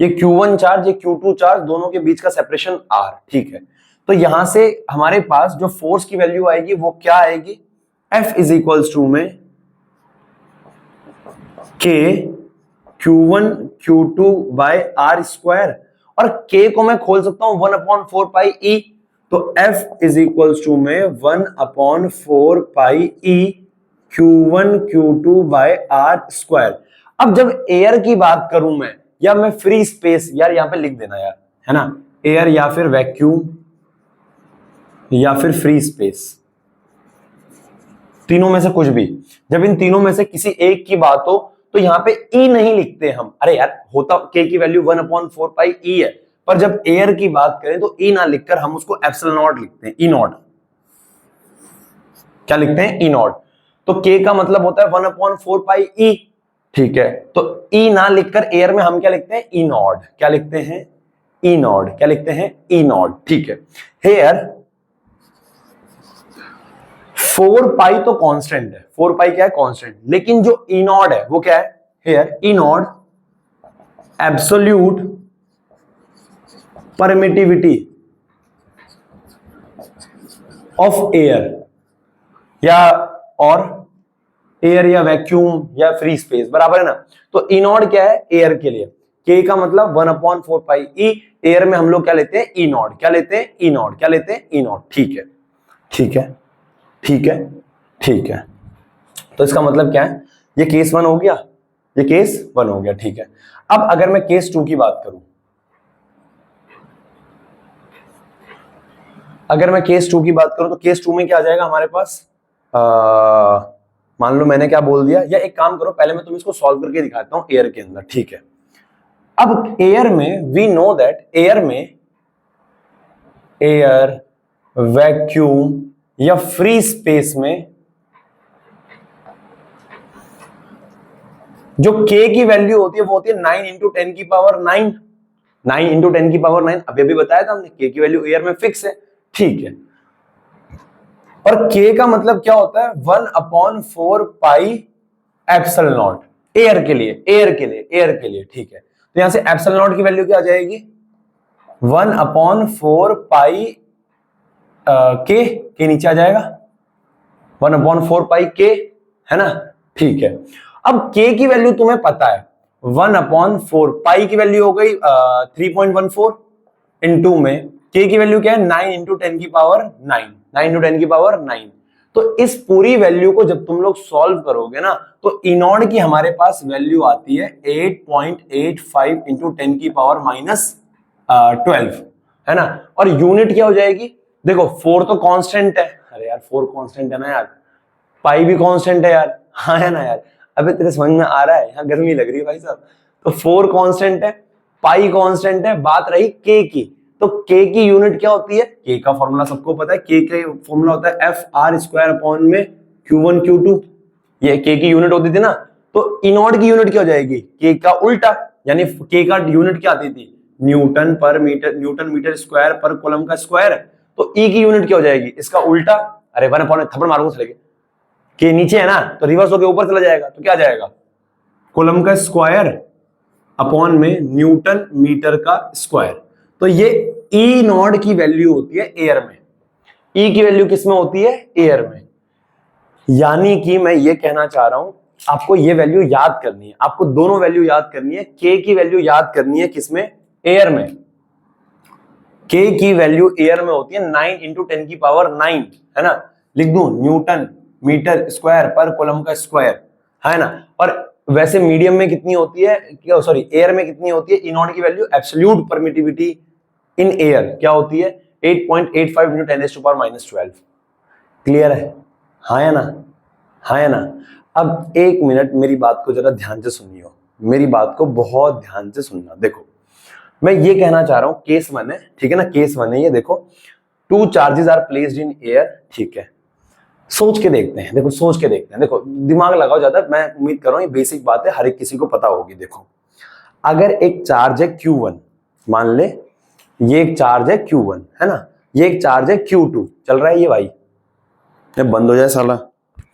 ये Q1 चार्ज, ये Q2 चार्ज, दोनों के बीच का सेपरेशन R, ठीक है। तो यहां से हमारे पास जो फोर्स की वैल्यू आएगी वो क्या आएगी, F इज इक्वल्स टू में K Q1 Q2 by R square, और K को मैं खोल सकता हूं 1/4 पाई E, तो F इज इक्वल्स टू में 1/4 pi E Q1 Q2 by R square. अब जब एयर की बात करूं मैं, या मैं फ्री स्पेस, यार यहां पे लिख देना यार, है ना, एयर या फिर वैक्यूम या फिर फ्री स्पेस, तीनों में से कुछ भी, जब इन तीनों में से किसी एक की बात हो तो यहां पे E नहीं लिखते हम, अरे यार होता K की वैल्यू 1/4 पाई E है, पर जब एयर की बात करें तो E ना लिखकर हम उसको एप्सिलॉन नॉट लिखते हैं, E नॉट, क्या लिखते हैं, E नॉट। तो K का मतलब होता है 1/4 पाई E, ठीक है, तो E ना लिखकर एयर में हम क्या लिखते हैं, E नॉट, क्या लिखते हैं, E नॉट, क्या लिखते हैं, E नॉट, ठीक है। हेयर 4 पाई तो कांस्टेंट है, 4 पाई क्या है, कांस्टेंट, लेकिन जो E नॉट है वो क्या है, here E not absolute permittivity, of air या और एयर या वैक्यूम या फ्री स्पेस बराबर है ना। तो ई नॉट क्या है एयर के लिए, के का मतलब 1/4 पाई ई, एयर में हम लोग क्या लेते हैं ई नॉट, क्या लेते हैं ई नॉट, क्या लेते हैं ई नॉट। ठीक है ठीक है ठीक है ठीक है। तो इसका मतलब क्या है, ये केस 1 हो गया, ये केस 1 हो गया। ठीक है, अब अगर मैं केस 2 की बात करूं, अगर मैं केस 2 की बात करूं तो केस 2 में क्या आ जाएगा हमारे पास, मान लो मैंने क्या बोल दिया, या एक काम करो पहले मैं तुम्हें इसको सॉल्व करके दिखाता हूं एयर के अंदर। ठीक है, अब एयर में वी नो दैट एयर में एयर वैक्यूम या फ्री स्पेस में जो k की वैल्यू होती है वो होती है 9 इंटू 10 की पावर 9, 9 इंटू 10 की पावर 9। अभी बताया था हमने k की वैल्यू एयर में फिक्स है। ठीक है, और k का मतलब क्या होता है 1/4 पाई एप्सिलॉन नॉट एयर के लिए, एयर के लिए, एयर के लिए। ठीक है, तो यहां से एप्सिलॉन नॉट की वैल्यू क्या आ जाएगी 1/4 पाई के नीचे आ जाएगा 1/4 पाई के, है ना। ठीक है, अब k की वैल्यू तुम्हें पता है 1/4 पाई की वैल्यू हो गई 3.14 इनटू में k की वैल्यू क्या है 9 इंटू 10 की पावर 9, 9 इंटू 10 की पावर 9। तो इस पूरी वैल्यू को जब तुम लोग सॉल्व करोगे ना तो ई नॉट की हमारे पास वैल्यू आती है 8.85 इंटू 10 की पावर -12, है ना। और यूनिट क्या हो जाएगी, देखो 4 तो कांस्टेंट है, अरे यार 4 कांस्टेंट है ना यार, पाई भी कांस्टेंट है यार, हाँ है ना यार। अबे तेरे समझ में आ रहा है, यहाँ गर्मी लग रही है भाई साहब। तो 4 कांस्टेंट है, पाई कांस्टेंट है, बात रही के की, तो के की यूनिट क्या होती है, के का फॉर्मूला सबको पता है, के का फॉर्मूला होता है एफ आर स्क्वायर अपॉन में Q1 Q2, ये के की यूनिट होती थी ना। तो ई नॉट की यूनिट क्या हो जाएगी के का उल्टा, यानी के का यूनिट क्या आती थी न्यूटन पर मीटर, न्यूटन मीटर स्क्वायर पर कूलम का स्क्वायर। तो ई की यूनिट क्या हो जाएगी इसका उल्टा, अरे 1/, थप्पड़ मारूंगा चलेगा, के नीचे है ना तो रिवर्स होकर ऊपर चला जाएगा, तो क्या जाएगा कूलम का स्क्वायर अपॉन में न्यूटन मीटर का स्क्वायर। तो ये ई नॉट की वैल्यू होती है एयर में, ई की वैल्यू किस में होती है एयर में। यानी कि मैं ये कहना चाह रहा हूं आपको ये वैल्यू याद करनी है, आपको दोनों वैल्यू याद करनी है, के की वैल्यू याद करनी है किसमें एयर में, के की वैल्यू एयर में होती है 9 इंटू 10 की पावर 9, है ना। लिख दूं न्यूटन मीटर स्क्वायर पर कूलम का स्क्वायर, है ना। और वैसे मीडियम में कितनी होती है, क्या सॉरी एयर में कितनी होती है ई नॉट की value, absolute permittivity in air क्या होती है 8.85 इंटू 10⁻⁻12। क्लियर है, हाँ या ना, हाँ या ना। अब एक मिनट मेरी बात को जरा ध्यान से सुनियो, मेरी बात को बहुत ध्यान से सुनना। देखो मैं ये कहना चाह रहा हूं केस 1 है, ठीक है ना, केस 1 है ये। देखो 2 charges are placed in air, ठीक है। सोच के देखते हैं, देखो सोच के देखते हैं, देखो दिमाग लगाओ ज्यादा, मैं उम्मीद कर रहा हूं ये बेसिक बात है हर एक किसी को पता होगी। देखो अगर एक चार्ज है Q1, मान ले ये एक चार्ज है Q1, है ना, ये एक चार्ज है Q2, चल रहा है ये भाई, ये बंद हो जाए साला,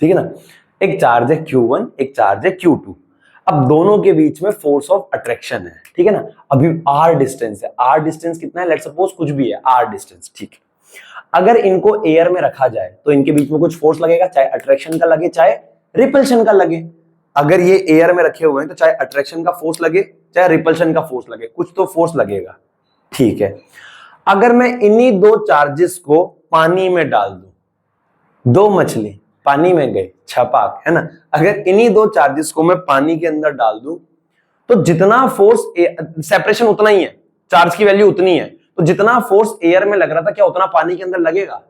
ठीक है ना। एक चार्ज है Q1, एक चार्ज है Q2। अब दोनों के बीच में फोर्स ऑफ अट्रैक्शन है, ठीक है ना। अभी r डिस्टेंस है, r डिस्टेंस कितना है, लेट्स सपोज कुछ भी है r डिस्टेंस, ठीक है। अगर इनको एयर में रखा जाए तो इनके बीच में कुछ फोर्स लगेगा, चाहे अट्रैक्शन का लगे चाहे रिपल्शन का लगे। अगर ये एयर में रखे हुए हैं तो चाहे अट्रैक्शन का फोर्स लगे चाहे रिपल्शन का फोर्स लगे, कुछ तो फोर्स लगेगा, ठीक है। अगर मैं इन्हीं दो चार्जेस को पानी में डाल दूं, दो मछली पानी में गए छपाक, है ना। अगर इन्हीं दो चार्जेस को मैं पानी के अंदर डाल दूं तो जितना फोर्स, सेपरेशन उतना ही है, चार्ज की वैल्यू उतनी है, तो जितना फोर्स एयर में लग रहा था क्या उतना पानी के अंदर लगेगा।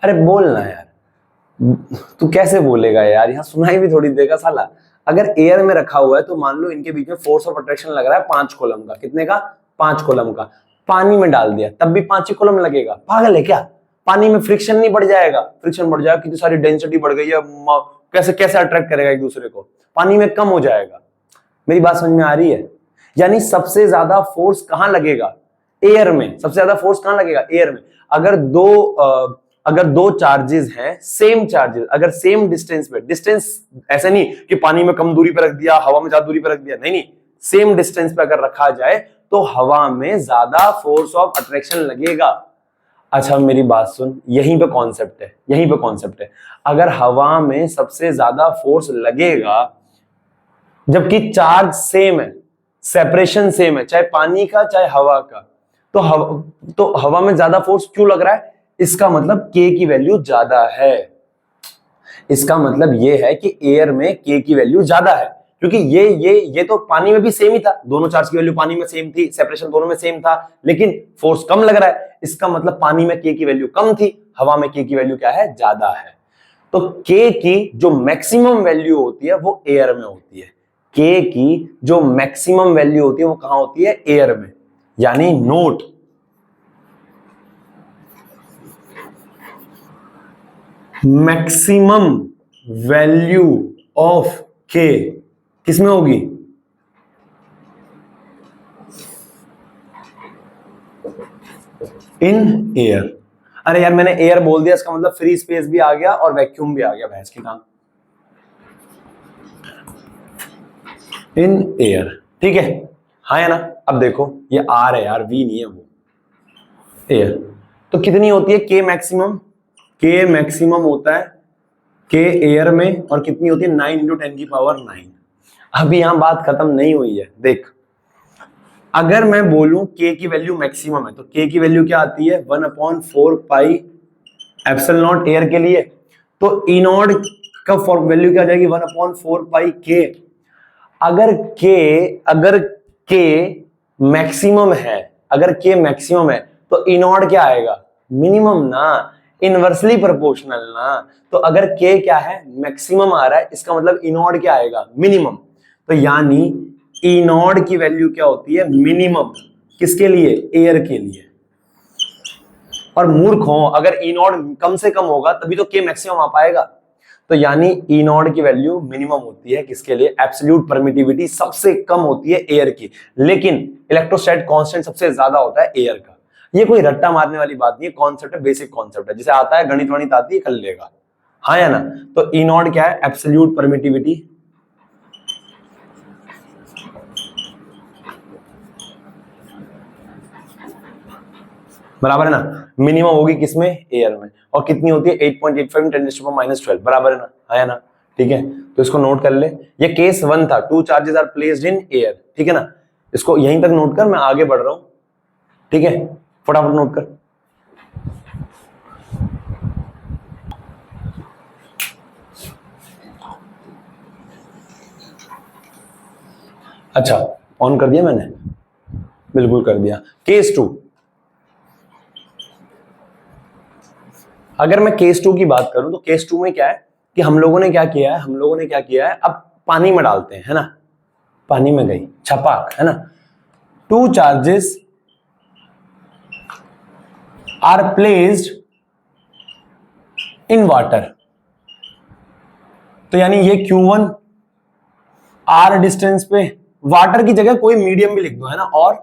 अरे बोलना यार, तू कैसे बोलेगा यार, यहां सुनाई भी थोड़ी देगा साला। अगर एयर में रखा हुआ है तो मान लो इनके बीच में फोर्स ऑफ अट्रैक्शन लग रहा है 5 कूलम का, कितने का 5 कूलम का। पानी में डाल दिया तब भी 5 ही कूलम लगेगा, पागल है क्या। पानी में फ्रिक्शन नहीं बढ़ जाएगा, फ्रिक्शन बढ़ जाएगा, कितनी सारी डेंसिटी बढ़ गई है, कैसे कैसे अट्रैक्ट करेगा एक दूसरे को, पानी में कम हो जाएगा। मेरी बात समझ में आ रही है। यानी सबसे ज्यादा फोर्स कहां लगेगा, एयर में। सबसे ज्यादा फोर्स कहां लगेगा, एयर में। अगर दो चार्जेस हैं, सेम चार्जेस, अगर सेम डिस्टेंस पे, डिस्टेंस ऐसे नहीं कि पानी में कम दूरी पे रख दिया हवा में ज्यादा दूरी पे रख दिया, नहीं नहीं, सेम डिस्टेंस पे अगर रखा जाए तो हवा में ज्यादा फोर्स ऑफ अट्रैक्शन लगेगा। अच्छा मेरी बात सुन, यहीं पे कॉन्सेप्ट है, यहीं पे कॉन्सेप्ट है। अगर हवा में सबसे ज्यादा फोर्स लगेगा जबकि चार्ज सेम है, सेपरेशन सेम है, चाहे पानी का चाहे हवा का, तो हवा में ज्यादा फोर्स क्यों लग रहा है? इसका मतलब के की वैल्यू ज्यादा है। इसका मतलब ये है कि एयर में के की वैल्यू ज्यादा है, क्योंकि ये तो पानी में भी सेम ही था, दोनों चार्ज की वैल्यू पानी में सेम थी, सेपरेशन दोनों में सेम था, लेकिन फोर्स कम लग रहा है। इसका मतलब पानी में के की वैल्यू कम थी, हवा में के की वैल्यू क्या है? ज्यादा है। तो के की जो मैक्सिमम वैल्यू होती है वो एयर में होती है। के की जो मैक्सिमम वैल्यू होती है वो कहां होती है? एयर में। यानी नोट, मैक्सिमम वैल्यू ऑफ के किसमें होगी? In air. अरे यार मैंने एयर बोल दिया, इसका मतलब फ्री स्पेस भी आ गया और वैक्यूम भी आ गया, भैंस की टांग। इन एयर, ठीक है, हाँ या ना? अब देखो ये आर है यार, वी नहीं है वो, एयर। तो कितनी होती है के मैक्सिमम? के मैक्सिमम होता है के एयर में, और कितनी होती है? 9 × 10⁹। अभी यहां बात खत्म नहीं हुई है, देख। अगर मैं बोलूं के की वैल्यू मैक्सिमम है, तो के की वैल्यू क्या आती है? 1/4 पाई एप्सिलॉन नॉट एयर के लिए। तो ई नॉट का वैल्यू क्या आ जाएगी? 1/4 पाई के। अगर के मैक्सिमम है, अगर के मैक्सिमम है तो ई नॉट क्या आएगा? मिनिमम ना, इनवर्सली प्रोपोर्शनल ना। तो अगर के क्या है? मैक्सिमम आ रहा है, इसका मतलब ई नॉट क्या आएगा? मिनिमम। तो यानी ई नॉट की वैल्यू क्या होती है? मिनिमम। किसके लिए? एयर के लिए। और मूर्ख हो, अगर ई नॉट कम से कम होगा तभी तो के मैक्सिमम आ पाएगा। तो यानी ई नॉट की वैल्यू मिनिमम होती है किसके लिए? एब्सोल्यूट परमिटिविटी सबसे कम होती है एयर की, लेकिन इलेक्ट्रोस्टैटिक कांस्टेंट सबसे ज्यादा होता है एयर का। ये कोई रट्टा मारने वाली बात नहीं है, कॉन्सेप्ट है, बेसिक कॉन्सेप्ट है, जिसे आता है गणित वणित आती है कर लेगा, हाँ या ना? तो ई नॉट क्या है? एब्सोल्यूट परमिटिविटी, बराबर है ना? मिनिमम होगी किसमें? एयर में। और कितनी होती है? 8.85 × 10⁻12, बराबर है ना? है ना? ठीक है, तो इसको नोट कर ले। ये केस 1 था, 2 charges are placed in air, ठीक है ना? इसको यहीं तक नोट कर, मैं आगे बढ़ रहा हूं, ठीक है? फटाफट नोट कर। अच्छा, ऑन कर दिया मैंने? बिल्कुल कर दिया। केस 2, अगर मैं केस 2 की बात करूं तो केस 2 में क्या है कि हम लोगों ने क्या किया है, अब पानी में डालते हैं, है ना? पानी में गई छपाक, है ना? 2 charges are placed in water. तो यानी ये Q1 R डिस्टेंस पे, वाटर की जगह कोई मीडियम भी लिख दो, है ना? और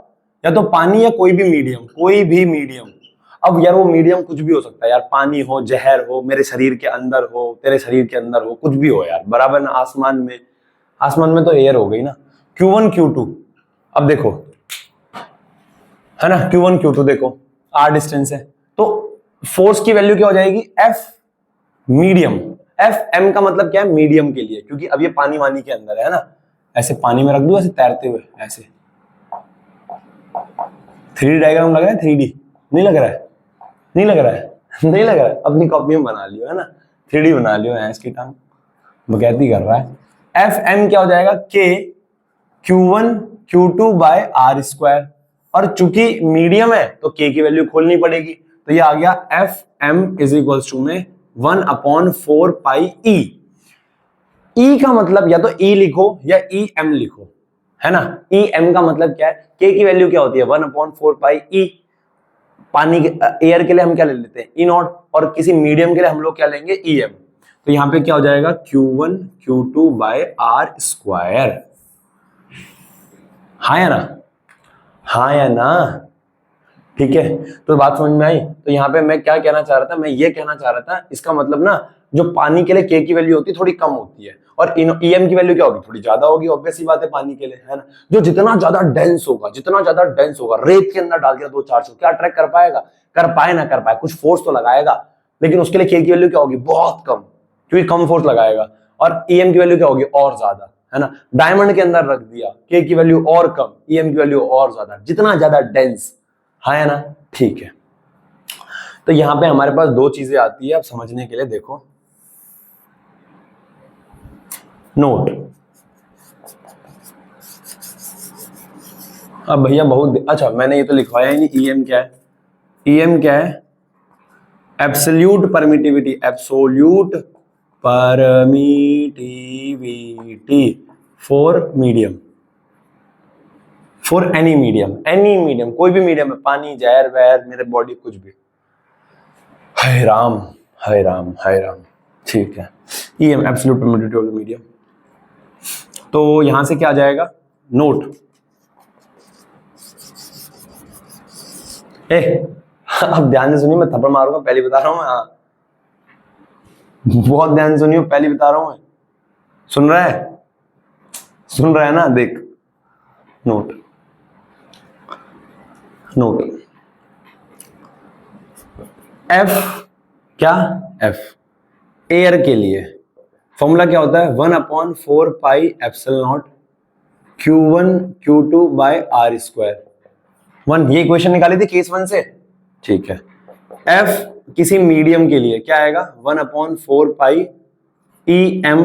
या तो पानी या कोई भी मीडियम, कोई भी मीडियम। अब यार वो मीडियम कुछ भी हो सकता है यार, पानी हो, जहर हो, मेरे शरीर के अंदर हो, तेरे शरीर के अंदर हो, कुछ भी हो यार, बराबर ना? आसमान में तो एयर हो गई ना। Q1 Q2, अब देखो, है ना? Q1 Q2 देखो, R डिस्टेंस है, तो फोर्स की वैल्यू क्या हो जाएगी? F medium. एफ एम का मतलब क्या है? मीडियम के लिए, क्योंकि अब ये पानी वानी के अंदर है ना? ऐसे पानी में रख दो, ऐसे तैरते हुए, ऐसे 3D डायग्राम लग रहा है? 3D नहीं लग रहा है? नहीं लग रहा है? नहीं लग रहा है? अपनी कॉपी में बना लियो, है ना? 3D बना लियो, है इसकी टांग बकैती कर रहा है। एफ एम क्या हो जाएगा? के Q1 Q2 bye R square. और चूंकि मीडियम है तो के की वैल्यू खोलनी पड़ेगी, तो ये आ गया F M is equals to में 1/4 पाई ई। ई का मतलब या तो ई लिखो या ई एम लिखो, है ना? ई एम का मतलब क्या है? के की वैल्यू क्या होती है? 1/4 पाई ई। पानी के एयर के लिए हम क्या ले लेते हैं? ई नॉट, और किसी मीडियम के लिए हम लोग क्या लेंगे? E M. तो यहां पे क्या हो जाएगा? Q1 Q2 bye R square, हाँ या ना? हाँ या ना? ठीक है, तो बात समझ में आई। तो यहाँ पे मैं क्या कहना चाह रहा था, मैं ये कहना चाह रहा था इसका मतलब ना जो पानी के लिए के की वैल्यू होती है थोड़ी कम होती है और ईएम की वैल्यू क्या होगी, थोड़ी ज्यादा होगी। ऑब्वियस सी बात है पानी के लिए, है ना। जो जितना ज्यादा डेंस होगा, जितना ज्यादा डेंस होगा, रेत के अंदर डाल दिया दो चार्ज को, क्या अट्रैक्ट कर पाएगा, कर पाए ना कर पाए, कुछ फोर्स तो लगाएगा, लेकिन उसके लिए के की वैल्यू क्या होगी, बहुत कम, क्योंकि कम फोर्स लगाएगा। और ईएम की वैल्यू क्या होगी, और ज्यादा, है ना। डायमंड के अंदर रख दिया, के की वैल्यू और कम, ईएम की वैल्यू और ज्यादा, जितना ज्यादा डेंस, है ना। ठीक है, तो यहां पे हमारे पास दो चीजें आती है अब समझने के लिए, देखो नोट। अब भैया बहुत अच्छा, मैंने ये तो लिखवाया ही नहीं, ईएम क्या है, ईएम क्या है, absolute permittivity, absolute permittivity for medium, for any medium, any medium, कोई भी मीडियम है, पानी, जहर, वहर, मेरे बॉडी, कुछ भी, हाय राम, हाय राम, हाय राम। ठीक है, EM absolute permittivity of the medium. तो यहां से क्या आ जाएगा, नोट, अब ध्यान से सुनिए, मैं थप्पड़ मारूंगा, पहले बता रहा हूं मैं, हाँ बहुत ध्यान से सुनिए, पहले बता रहा हूं मैं, सुन रहा है, सुन रहा है ना, देख, नोट, नोट, एफ क्या, एफ एयर के लिए फॉर्मूला क्या होता है, 1/4 pi epsilon nought Q1 Q2 bye R square, 1, ये इक्वेशन निकाली थी केस 1 से। ठीक है, एफ किसी मीडियम के लिए क्या आएगा, 1/4 pi E M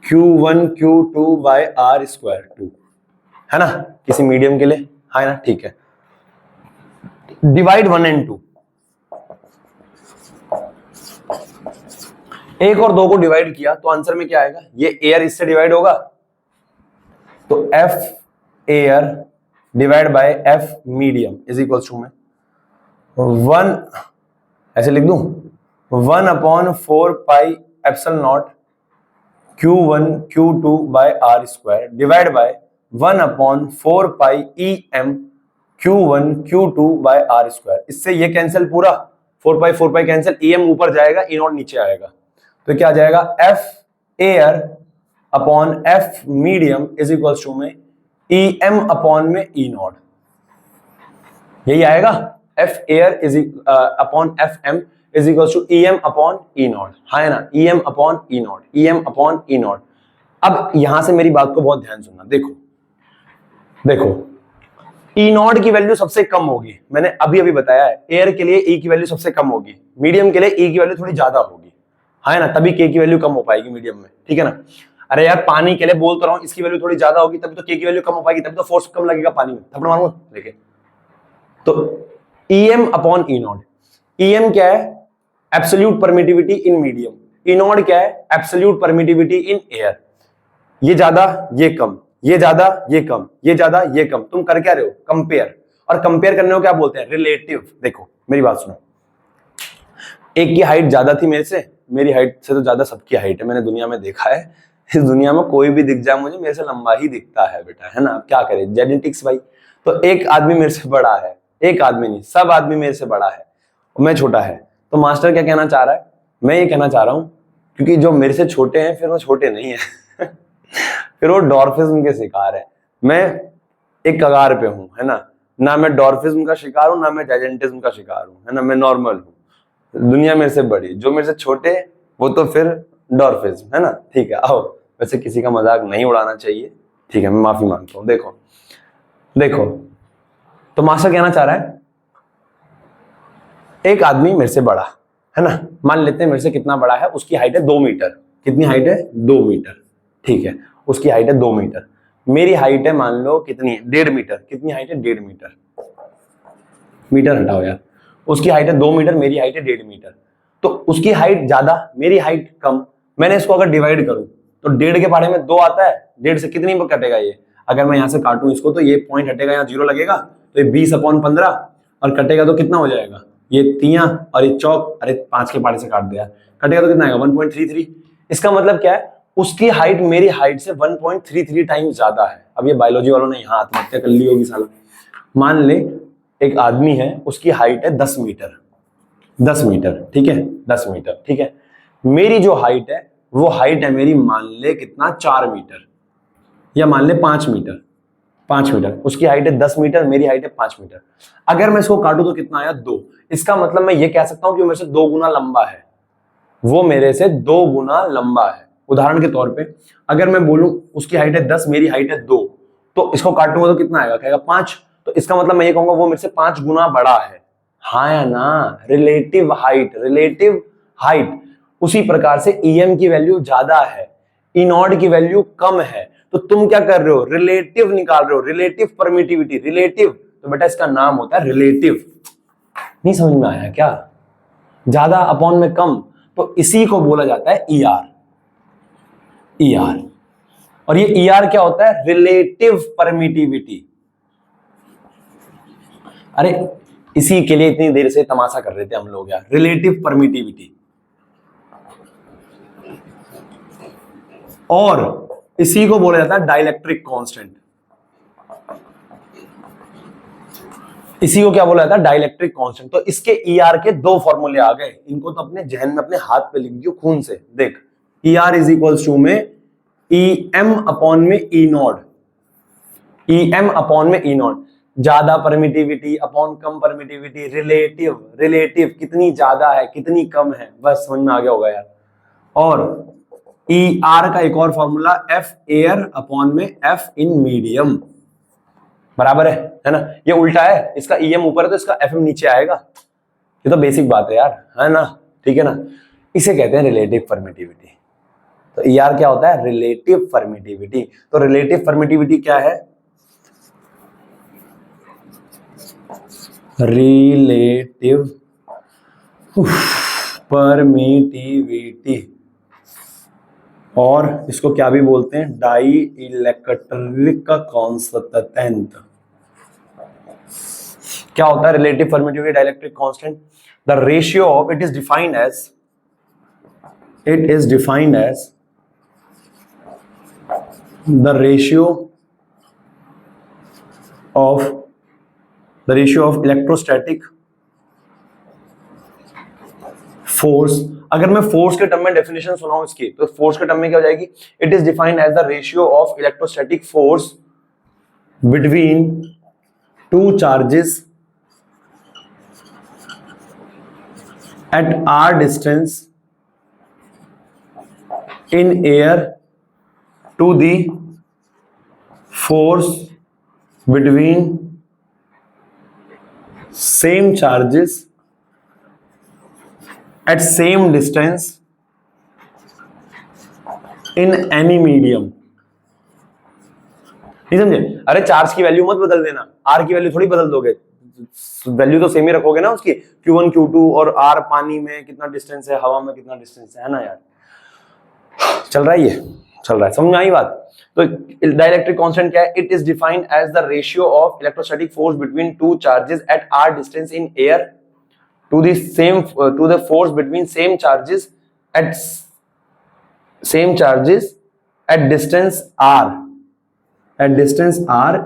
Q1 Q2 bye R square 2, है ना, किसी मीडियम के लिए, है ना। ठीक है, डिवाइड 1 and 2, एक और दो को डिवाइड किया तो आंसर में क्या आएगा, ये एयर इससे डिवाइड होगा, तो F air divide by F medium is equal to में 1, ऐसे लिख दूं, 1/4 pi epsilon nought Q1 Q2 bye R square divide by 1/4 pi E M Q1 Q2 bye R square. इससे ये कैंसिल पूरा, 4 पाई कैंसिल, ई एम ऊपर जाएगा, ई नॉट नीचे आएगा, तो क्या आ जाएगा, F air upon F medium is equal to में ई एम अपॉन में ई नॉट, यही आएगा, F air is upon F M is equal to E M upon E nought, है ना, E M upon E nought, E M upon E nought. अब यहां से मेरी बात को बहुत ध्यान सुनना, देखो देखो, ई नॉट की वैल्यू सबसे कम होगी, मैंने अभी अभी बताया है, एयर के लिए ई की वैल्यू सबसे कम होगी, मीडियम के लिए ई की वैल्यू थोड़ी ज्यादा होगी, है ना, तभी के की वैल्यू कम हो पाएगी मीडियम में, ठीक है ना। अरे यार पानी के लिए बोल तो रहा हूं, इसकी वैल्यू थोड़ी ज्यादा होगी तभी तो के की वैल्यू कम हो पाएगी, तभी तो फोर्स कम लगेगा पानी में, थप्पड़ मारूंगा, देखिए, तो EM upon E not, EM क्या है, absolute permittivity in medium, E not क्या है, एब्सोल्यूट परमिटिविटी इन एयर, ये ज्यादा ये कम, ये ज्यादा ये कम, ये ज्यादा ये कम, तुम कर क्या रहे हो, कंपेयर, और कंपेयर करने को क्या बोलते हैं, रिलेटिव। देखो मेरी बात सुनो, एक की हाइट ज्यादा थी मेरे से, मेरी हाइट से तो ज्यादा सबकी हाइट है, मैंने दुनिया में देखा है, इस दुनिया में कोई भी दिख जाए मुझे मेरे से लंबा ही दिखता है बेटा, है ना, क्या करें, जेनेटिक्स भाई। तो एक आदमी मेरे से बड़ा है, एक आदमी नहीं, सब आदमी मेरे से बड़ा है, मैं छोटा है, तो मास्टर क्या कहना चाह रहा है, मैं ये कहना चाह रहा हूं, क्योंकि जो मेरे से छोटे हैं फिर वो छोटे नहीं है फिर वो डॉर्फिज्म के शिकार है, मैं एक कगार पे हूं, है ना, ना मैं डॉर्फिज्म का शिकार हूं, ना मैं जायंटिज्म का शिकार हूं, है ना, मैं नॉर्मल हूं, दुनिया मेरे से बड़ी, जो मेरे से छोटे वो तो फिर डॉर्फिज्म, है ना। ठीक है, आओ, वैसे किसी का मजाक नहीं उड़ाना चाहिए, ठीक है, मैं माफी मांगता हूं। देखो देखो, तो मास्टर कहना चाह रहा है, एक आदमी मेरे से बड़ा है ना, मान लेते हैं मेरे से कितना बड़ा है, उसकी हाइट है 2 मीटर, कितनी हाइट है, 2 मीटर, ठीक है, उसकी हाइट है 2 मीटर, मेरी हाइट है मान लो कितनी है, 1.5 मीटर, कितनी हाइट है, 1.5 मीटर, मीटर हटाओ यार, उसकी हाइट है 2 मीटर, मेरी हाइट है 1.5 मीटर, तो उसकी हाइट ज्यादा, मेरी हाइट कम, मैंने इसको अगर डिवाइड करूं तो 1.5 के पहाड़े में 2 आता है, 1.5 से कितनी कटेगा ये, अगर मैं यहां से काटूं इसको तो ये पॉइंट हटेगा, यहाँ 0 लगेगा, तो ये 20/15 और कटेगा तो कितना हो जाएगा, ये 3 और ये चौक, अरे 5 के पहाड़े से काट दिया, कटेगा तो कितना आएगा, 1.33। इसका मतलब क्या है, उसकी हाइट मेरी हाइट से 1.33 टाइम्स ज्यादा है। अब ये बायोलॉजी वालों ने यहाँ आत्महत्या कर ली होगी साला, मान ले एक आदमी है, उसकी हाइट है 10 मीटर, 10 मीटर, ठीक है, 10 मीटर, ठीक है। मेरी जो हाइट है वो हाइट है मेरी, मान ले कितना, 4 मीटर, या मान ले 5 मीटर, 5 मीटर। उसकी हाइट है 10 मीटर, मेरी हाइट है 5 मीटर। अगर मैं इसको काटूं तो कितना आया, 2। इसका मतलब मैं ये कह सकता हूं कि वो मेरे से 2 गुना लंबा है, वो मेरे से 2 गुना लंबा है। उदाहरण के तौर पे अगर मैं बोलूं उसकी हाइट है 10, मेरी हाइट है 2, तो इसको काटूंगा तो कितना आएगा, कहेगा 5। तो इसका मतलब मैं ये कहूंगा वो मेरे से 5 गुना बड़ा है। हाँ या ना, रिलेटिव हाइट, रिलेटिव हाइट। उसी प्रकार से ईएम की वैल्यू ज्यादा है, ई नॉट की वैल्यू कम है, तो तुम क्या कर रहे हो, रिलेटिव निकाल रहे हो, रिलेटिव परमिटिविटी, रिलेटिव। तो बेटा इसका नाम होता है रिलेटिव। नहीं समझ में आया क्या, ज्यादा अपॉन में कम, तो इसी को बोला जाता है ईआर, ईआर। और ये ईआर क्या होता है, रिलेटिव परमिटिविटी। अरे इसी के लिए इतनी देर से तमाशा कर रहे थे हम लोग यार, रिलेटिव परमिटिविटी। और इसी को बोला जाता है डाइलेक्ट्रिक कांस्टेंट। इसी को क्या बोला जाता है, डाइलेक्ट्रिक कांस्टेंट। तो इसके ईआर के 2 फॉर्मूले आ गए, इनको तो अपने जहन में अपने हाथ पे लिख दियो खून से। देख, ईआर इज इक्वल्स टू में ई एम अपॉन में E nought, E M upon में ई नॉट। ज्यादा परमिटिविटी अपॉन कम परमिटिविटी, रिलेटिव, रिलेटिव कितनी ज्यादा है कितनी कम है, बस समझ में आ गया होगा यार। और ई आर का एक और फॉर्मूला एफ एयर अपॉन में एफ इन मीडियम, बराबर है ना। ये उल्टा है, इसका ईएम ऊपर है तो इसका एफएम नीचे आएगा। ये तो बेसिक बात है यार, है ना, ठीक है ना। इसे कहते हैं रिलेटिव परमिटिविटी। तो ईआर क्या होता है, रिलेटिव परमिटिविटी। तो रिलेटिव परमिटिविटी क्या है, रिलेटिव परमिटिविटी, और इसको क्या भी बोलते हैं, डाई इलेक्ट्रिक कांस्टेंट। क्या होता है relative permittivity, dielectric constant? The ratio of, it is defined as, it is defined as the ratio of electrostatic force। अगर मैं फोर्स के टर्म में डेफिनेशन सुनाऊं इसकी, तो फोर्स के टर्म में क्या हो जाएगी, it is defined as the ratio of electrostatic force between 2 charges at r distance in air to the force between same charges at same distance in any medium। नहीं समझे? अरे चार्ज की वैल्यू मत बदल देना, आर की वैल्यू थोड़ी बदल दोगे, वैल्यू तो सेम ही रखोगे ना उसकी, Q1 Q2, और आर पानी में कितना डिस्टेंस है, हवा में कितना डिस्टेंस है ना यार। चल रहा है ये, चल रहा है, समझ में आई बात? तो डाइलेक्ट्रिक कांस्टेंट क्या है, it is defined as the ratio of electrostatic force between 2 charges at r distance in air to the force between same charges at distance r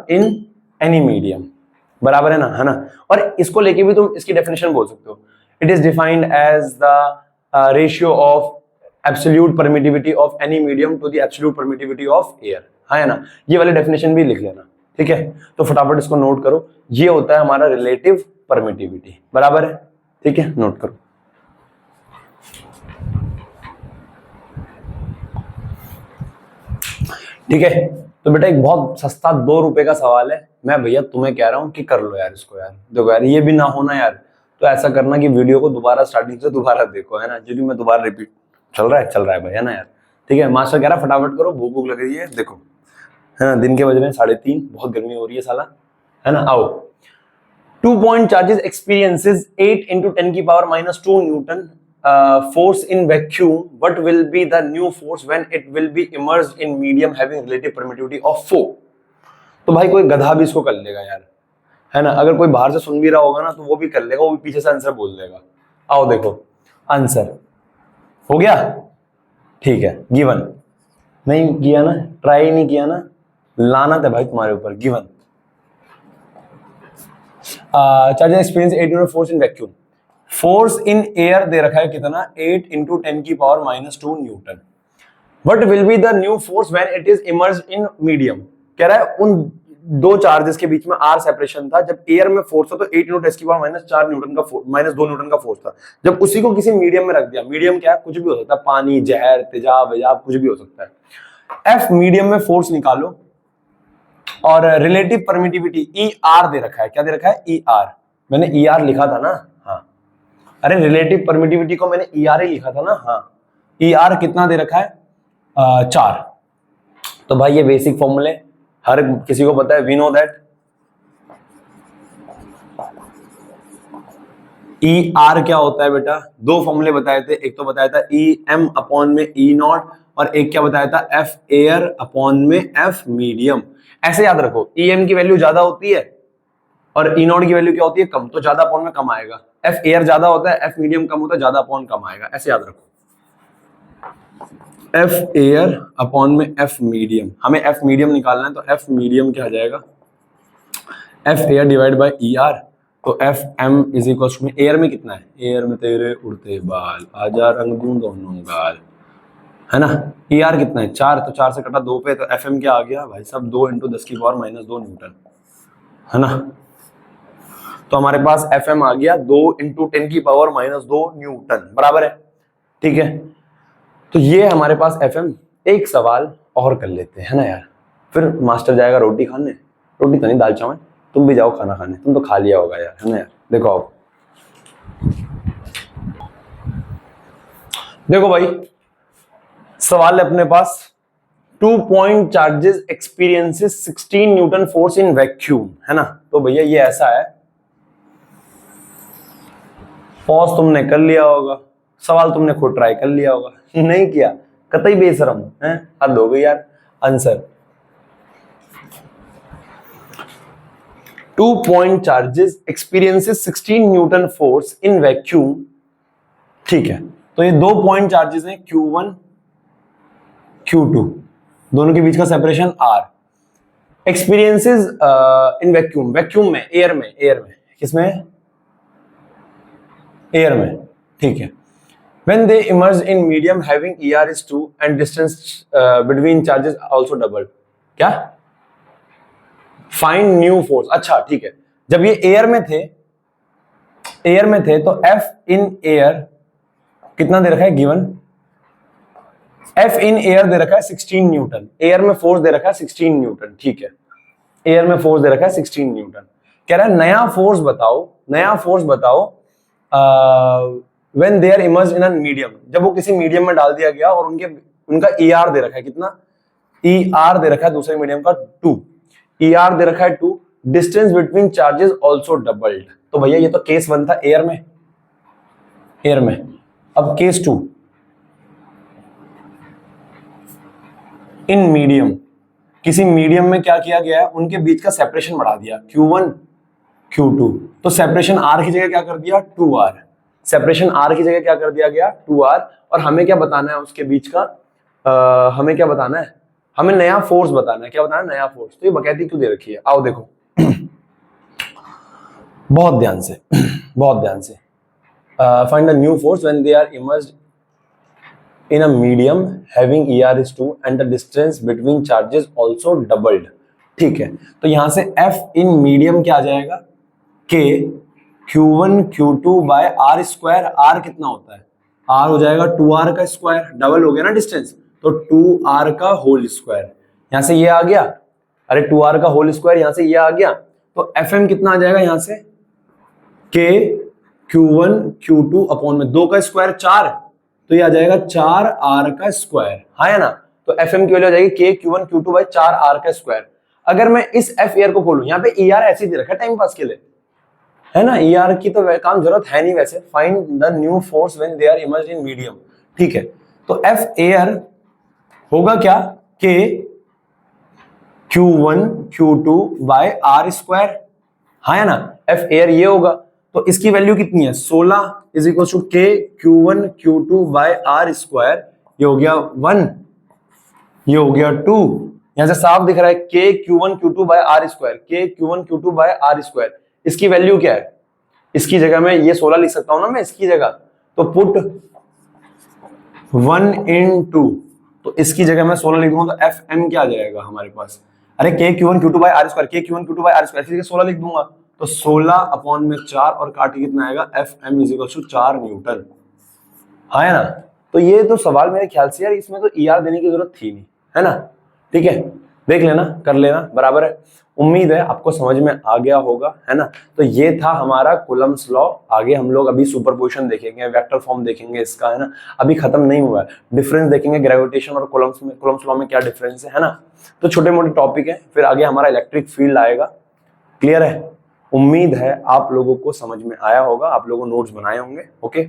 in any medium, बराबर है ना, है ना। और इसको लेके भी तुम इसकी डेफिनेशन बोल सकते हो, it is defined as the ratio of absolute permittivity of any medium to the absolute permittivity of air, है ना। ये वाली डेफिनेशन भी लिख लेना, ठीक है। तो फटाफट इसको नोट करो, ये होता है हमारा रिलेटिव परमिटिविटी, बराबर है, ठीक है, नोट करो। ठीक है, तो बेटा एक बहुत सस्ता 2 रुपए का सवाल है, मैं भैया तुम्हें कह रहा हूं कि कर लो यार इसको यार। देखो यार, ये भी ना होना यार, तो ऐसा करना कि वीडियो को दोबारा स्टार्टिंग से दोबारा देखो, है ना, जो मैं दोबारा रिपीट चल रहा है भाई, है ना यार, ठीक है। मास्टर कह रहा फटाफट करो, भूख भूख लग रही है, देखो, है ना, दिन के बज रहे हैं 3:30, बहुत गर्मी हो रही है साला, है ना। आओ, 2 point charges experiences 8 into 10 की power -2 Newton force in vacuum, what will be the new force when it will be immersed in medium having relative permittivity of 4? तो भाई कोई गधा भी इसको कर लेगा यार, है ना। अगर कोई बाहर से सुन भी रहा होगा ना तो वो भी कर लेगा, वो भी पीछे से आंसर बोल देगा। आओ देखो, आंसर हो गया, ठीक है, गिवन नहीं किया ना, ट्राई नहीं किया ना, लानत है भाई तुम्हारे ऊपर, given. Charges experience 8 newton force in vacuum. Force in air दे रखा है कितना, 8 इंटू 10 की power -2 newton. What will be the new force when it is emerge in medium. कह रहा है उन दो चार्जेस के बीच में आर सेपरेशन था, जब एयर में फोर्स था तो 8 इंटू 10 की पावर -4 न्यूटन का -2 न्यूटन का फोर्स था। जब उसी को किसी मीडियम में रख दिया, मीडियम क्या है, कुछ भी हो सकता है, पानी, जहर, तेजाब वेजाब कुछ भी हो सकता है। एफ मीडियम में फोर्स निकालो और रिलेटिव परमिटिविटी ई आर दे रखा है। क्या दे रखा है, ई आर। मैंने ई आर लिखा था ना, हाँ। अरे रिलेटिव परमिटिविटी को मैंने ई आर ही लिखा था ना, हाँ। ई आर कितना दे रखा है, 4। तो भाई ये बेसिक फॉर्मूले हर किसी को पता है, we know that E R क्या होता है बेटा। दो फॉर्मूले बताए थे, एक तो बताया था ई एम अपॉन में ई नॉट, और एक क्या बताया था, एफ एयर अपॉन में एफ मीडियम। ऐसे याद रखो, ई एम की वैल्यू ज्यादा होती है और ई नॉट की वैल्यू क्या होती है, कम, तो ज्यादा अपॉन में कम आएगा। एफ एयर ज्यादा होता है, एफ मीडियम कम होता है, ज्यादा अपॉन कम आएगा। ऐसे याद रखो, एफ एयर अपॉन में एफ मीडियम। हमें एफ मीडियम निकालना है, तो एफ मीडियम क्या आ जाएगा, F air divide bye E R. तो एफ एम इज इक्वल में, एयर में कितना है, एयर में तेरे उड़ते बाल, आजा रंग दूं दोनों गाल, है ना। ई आर कितना है, 4, तो 4 से कटा 2 पे, तो एफ एम क्या आ गया भाई साहब, 2 इंटू 10 की पावर -2 न्यूटन, है ना। तो हमारे पास एफ एम आ गया 2 इंटू 10 की पावर -2 न्यूटन, बराबर है, ठीक है। तो ये हमारे पास एफ एम। एक सवाल और कर लेते हैं ना यार, फिर मास्टर जाएगा रोटी खाने, रोटी तो नहीं, दाल चावल, तुम भी जाओ खाना खाने, तुम तो खा लिया होगा यार, है ना यार। देखो आप, देखो भाई सवाल है अपने पास, 2 point charges experiences 16 Newton force in vacuum, है ना। तो भैया ये ऐसा है, पॉज तुमने कर लिया होगा, सवाल तुमने खुद ट्राई कर लिया होगा, नहीं किया कतई बेशरम है, हद हो गई यार। Answer, 2 point charges experiences 16 Newton force in vacuum, ठीक है। तो ये 2 पॉइंट चार्जेस हैं, Q1 Q2, दोनों के बीच का separation R। Experiences in vacuum, vacuum में, एयर में, एयर में, किसमें, एयर में, ठीक है। When they emerge in medium having ER is 2 and distance between charges also doubled, क्या, फाइंड न्यू फोर्स। अच्छा ठीक है, जब ये एयर में थे, एयर में थे, तो F इन एयर कितना दे रखा है, गिवन F इन एयर दे रखा है 16 न्यूटन, एयर में फोर्स दे रखा है 16 न्यूटन, ठीक है। एयर में फोर्स दे रखा है 16 न्यूटन। कह रहा है नया फोर्स बताओ, नया फोर्स बताओ when they are immersed in a medium, जब वो किसी मीडियम में डाल दिया गया और उनका ER दे रखा है कितना, ER दे रखा है दूसरे मीडियम का 2, ER दे रखा है 2, distance between charges also doubled. तो भैया ये तो केस 1 था एयर में, एयर में। अब केस 2, इन मीडियम, किसी मीडियम में क्या किया गया है, उनके बीच का सेपरेशन बढ़ा दिया, Q1 Q2, तो सेपरेशन R की जगह क्या कर दिया, 2R। सेपरेशन R की जगह क्या कर दिया गया, 2R। और हमें क्या बताना है उसके बीच का, हमें क्या बताना है, हमें नया फोर्स बताना है। क्या बताना है, नया फोर्स। तो ये बकैती क्यों दे रखी है, आओ देखो बहुत ध्यान से, बहुत ध्यान से। Find the new force when they are emerged in a medium having ER is 2 and the distance between charges also doubled, ठीक है। तो यहां से F in medium क्या आ जाएगा, K Q1 Q2 by R square. R कितना होता है, R हो जाएगा 2R का स्क्वायर, डबल हो गया ना डिस्टेंस, तो 2R का होल स्क्वायर। यहां से ये आ गया, अरे 2R का होल स्क्वायर, यहां से ये आ गया, तो FM कितना आ जाएगा यहां से, K Q1 Q2 अपॉन में 2 का स्क्वायर 4, तो ये आ जाएगा 4R का स्क्वायर, हाँ है ना। तो FM की वैल्यू आ जाएगी K Q1 Q2 by 4R का स्क्वायर। अगर मैं इस F एयर को खोलूं, यहाँ पे ER ऐसे दे रखा है टाइम पास के लिए, है ना, ER की तो काम जरूरत है नहीं वैसे। Find the new force when they are emerged in medium, ठीक है। तो F एयर होगा क्या, K Q1 Q2 by R square, हाँ है ना। F एयर ये होगा, तो इसकी वैल्यू कितनी है, 16 is equal to K Q1 Q2 by R square. ये हो गया 1, ये हो गया 2, यहां से साफ दिख रहा है K Q1 Q2 by R square, K Q1 Q2 by R square. इसकी वैल्यू क्या है, इसकी जगह में ये 16 लिख सकता हूं ना मैं इसकी जगह, तो पुट 1 × 2, तो इसकी जगह मैं 16 लिख दूंगा तो एफ एम क्या आ जाएगा हमारे पास, अरे K Q one Q two by R square, K Q one Q two by R square, इसकी जगह 16 लिख दूंगा तो 16/4 और काट के कितना आएगा, F M is equal to 4 newton. हाँ है ना, तो ये तो सवाल मेरे ख्याल से यार इसमें तो ईआर देने की जरूरत थी नहीं, है ना, ठीक है, देख लेना कर लेना बराबर है। उम्मीद है आपको समझ में आ गया होगा, है ना। तो ये था हमारा कूलम्स लॉ। आगे हम लोग अभी सुपरपोजिशन देखेंगे, वेक्टर फॉर्म देखेंगे इसका, है ना, अभी खत्म नहीं हुआ है, डिफरेंस देखेंगे ग्रेविटेशन और कूलम्स लॉ में क्या डिफरेंस है ना। तो छोटे मोटे टॉपिक है, फिर आगे हमारा इलेक्ट्रिक फील्ड आएगा। क्लियर है, उम्मीद है आप लोगों को समझ में आया होगा, आप लोगों नोट्स बनाए होंगे। Okay,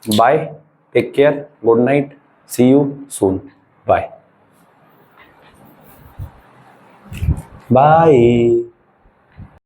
bye, take care, good night, see you soon, bye bye.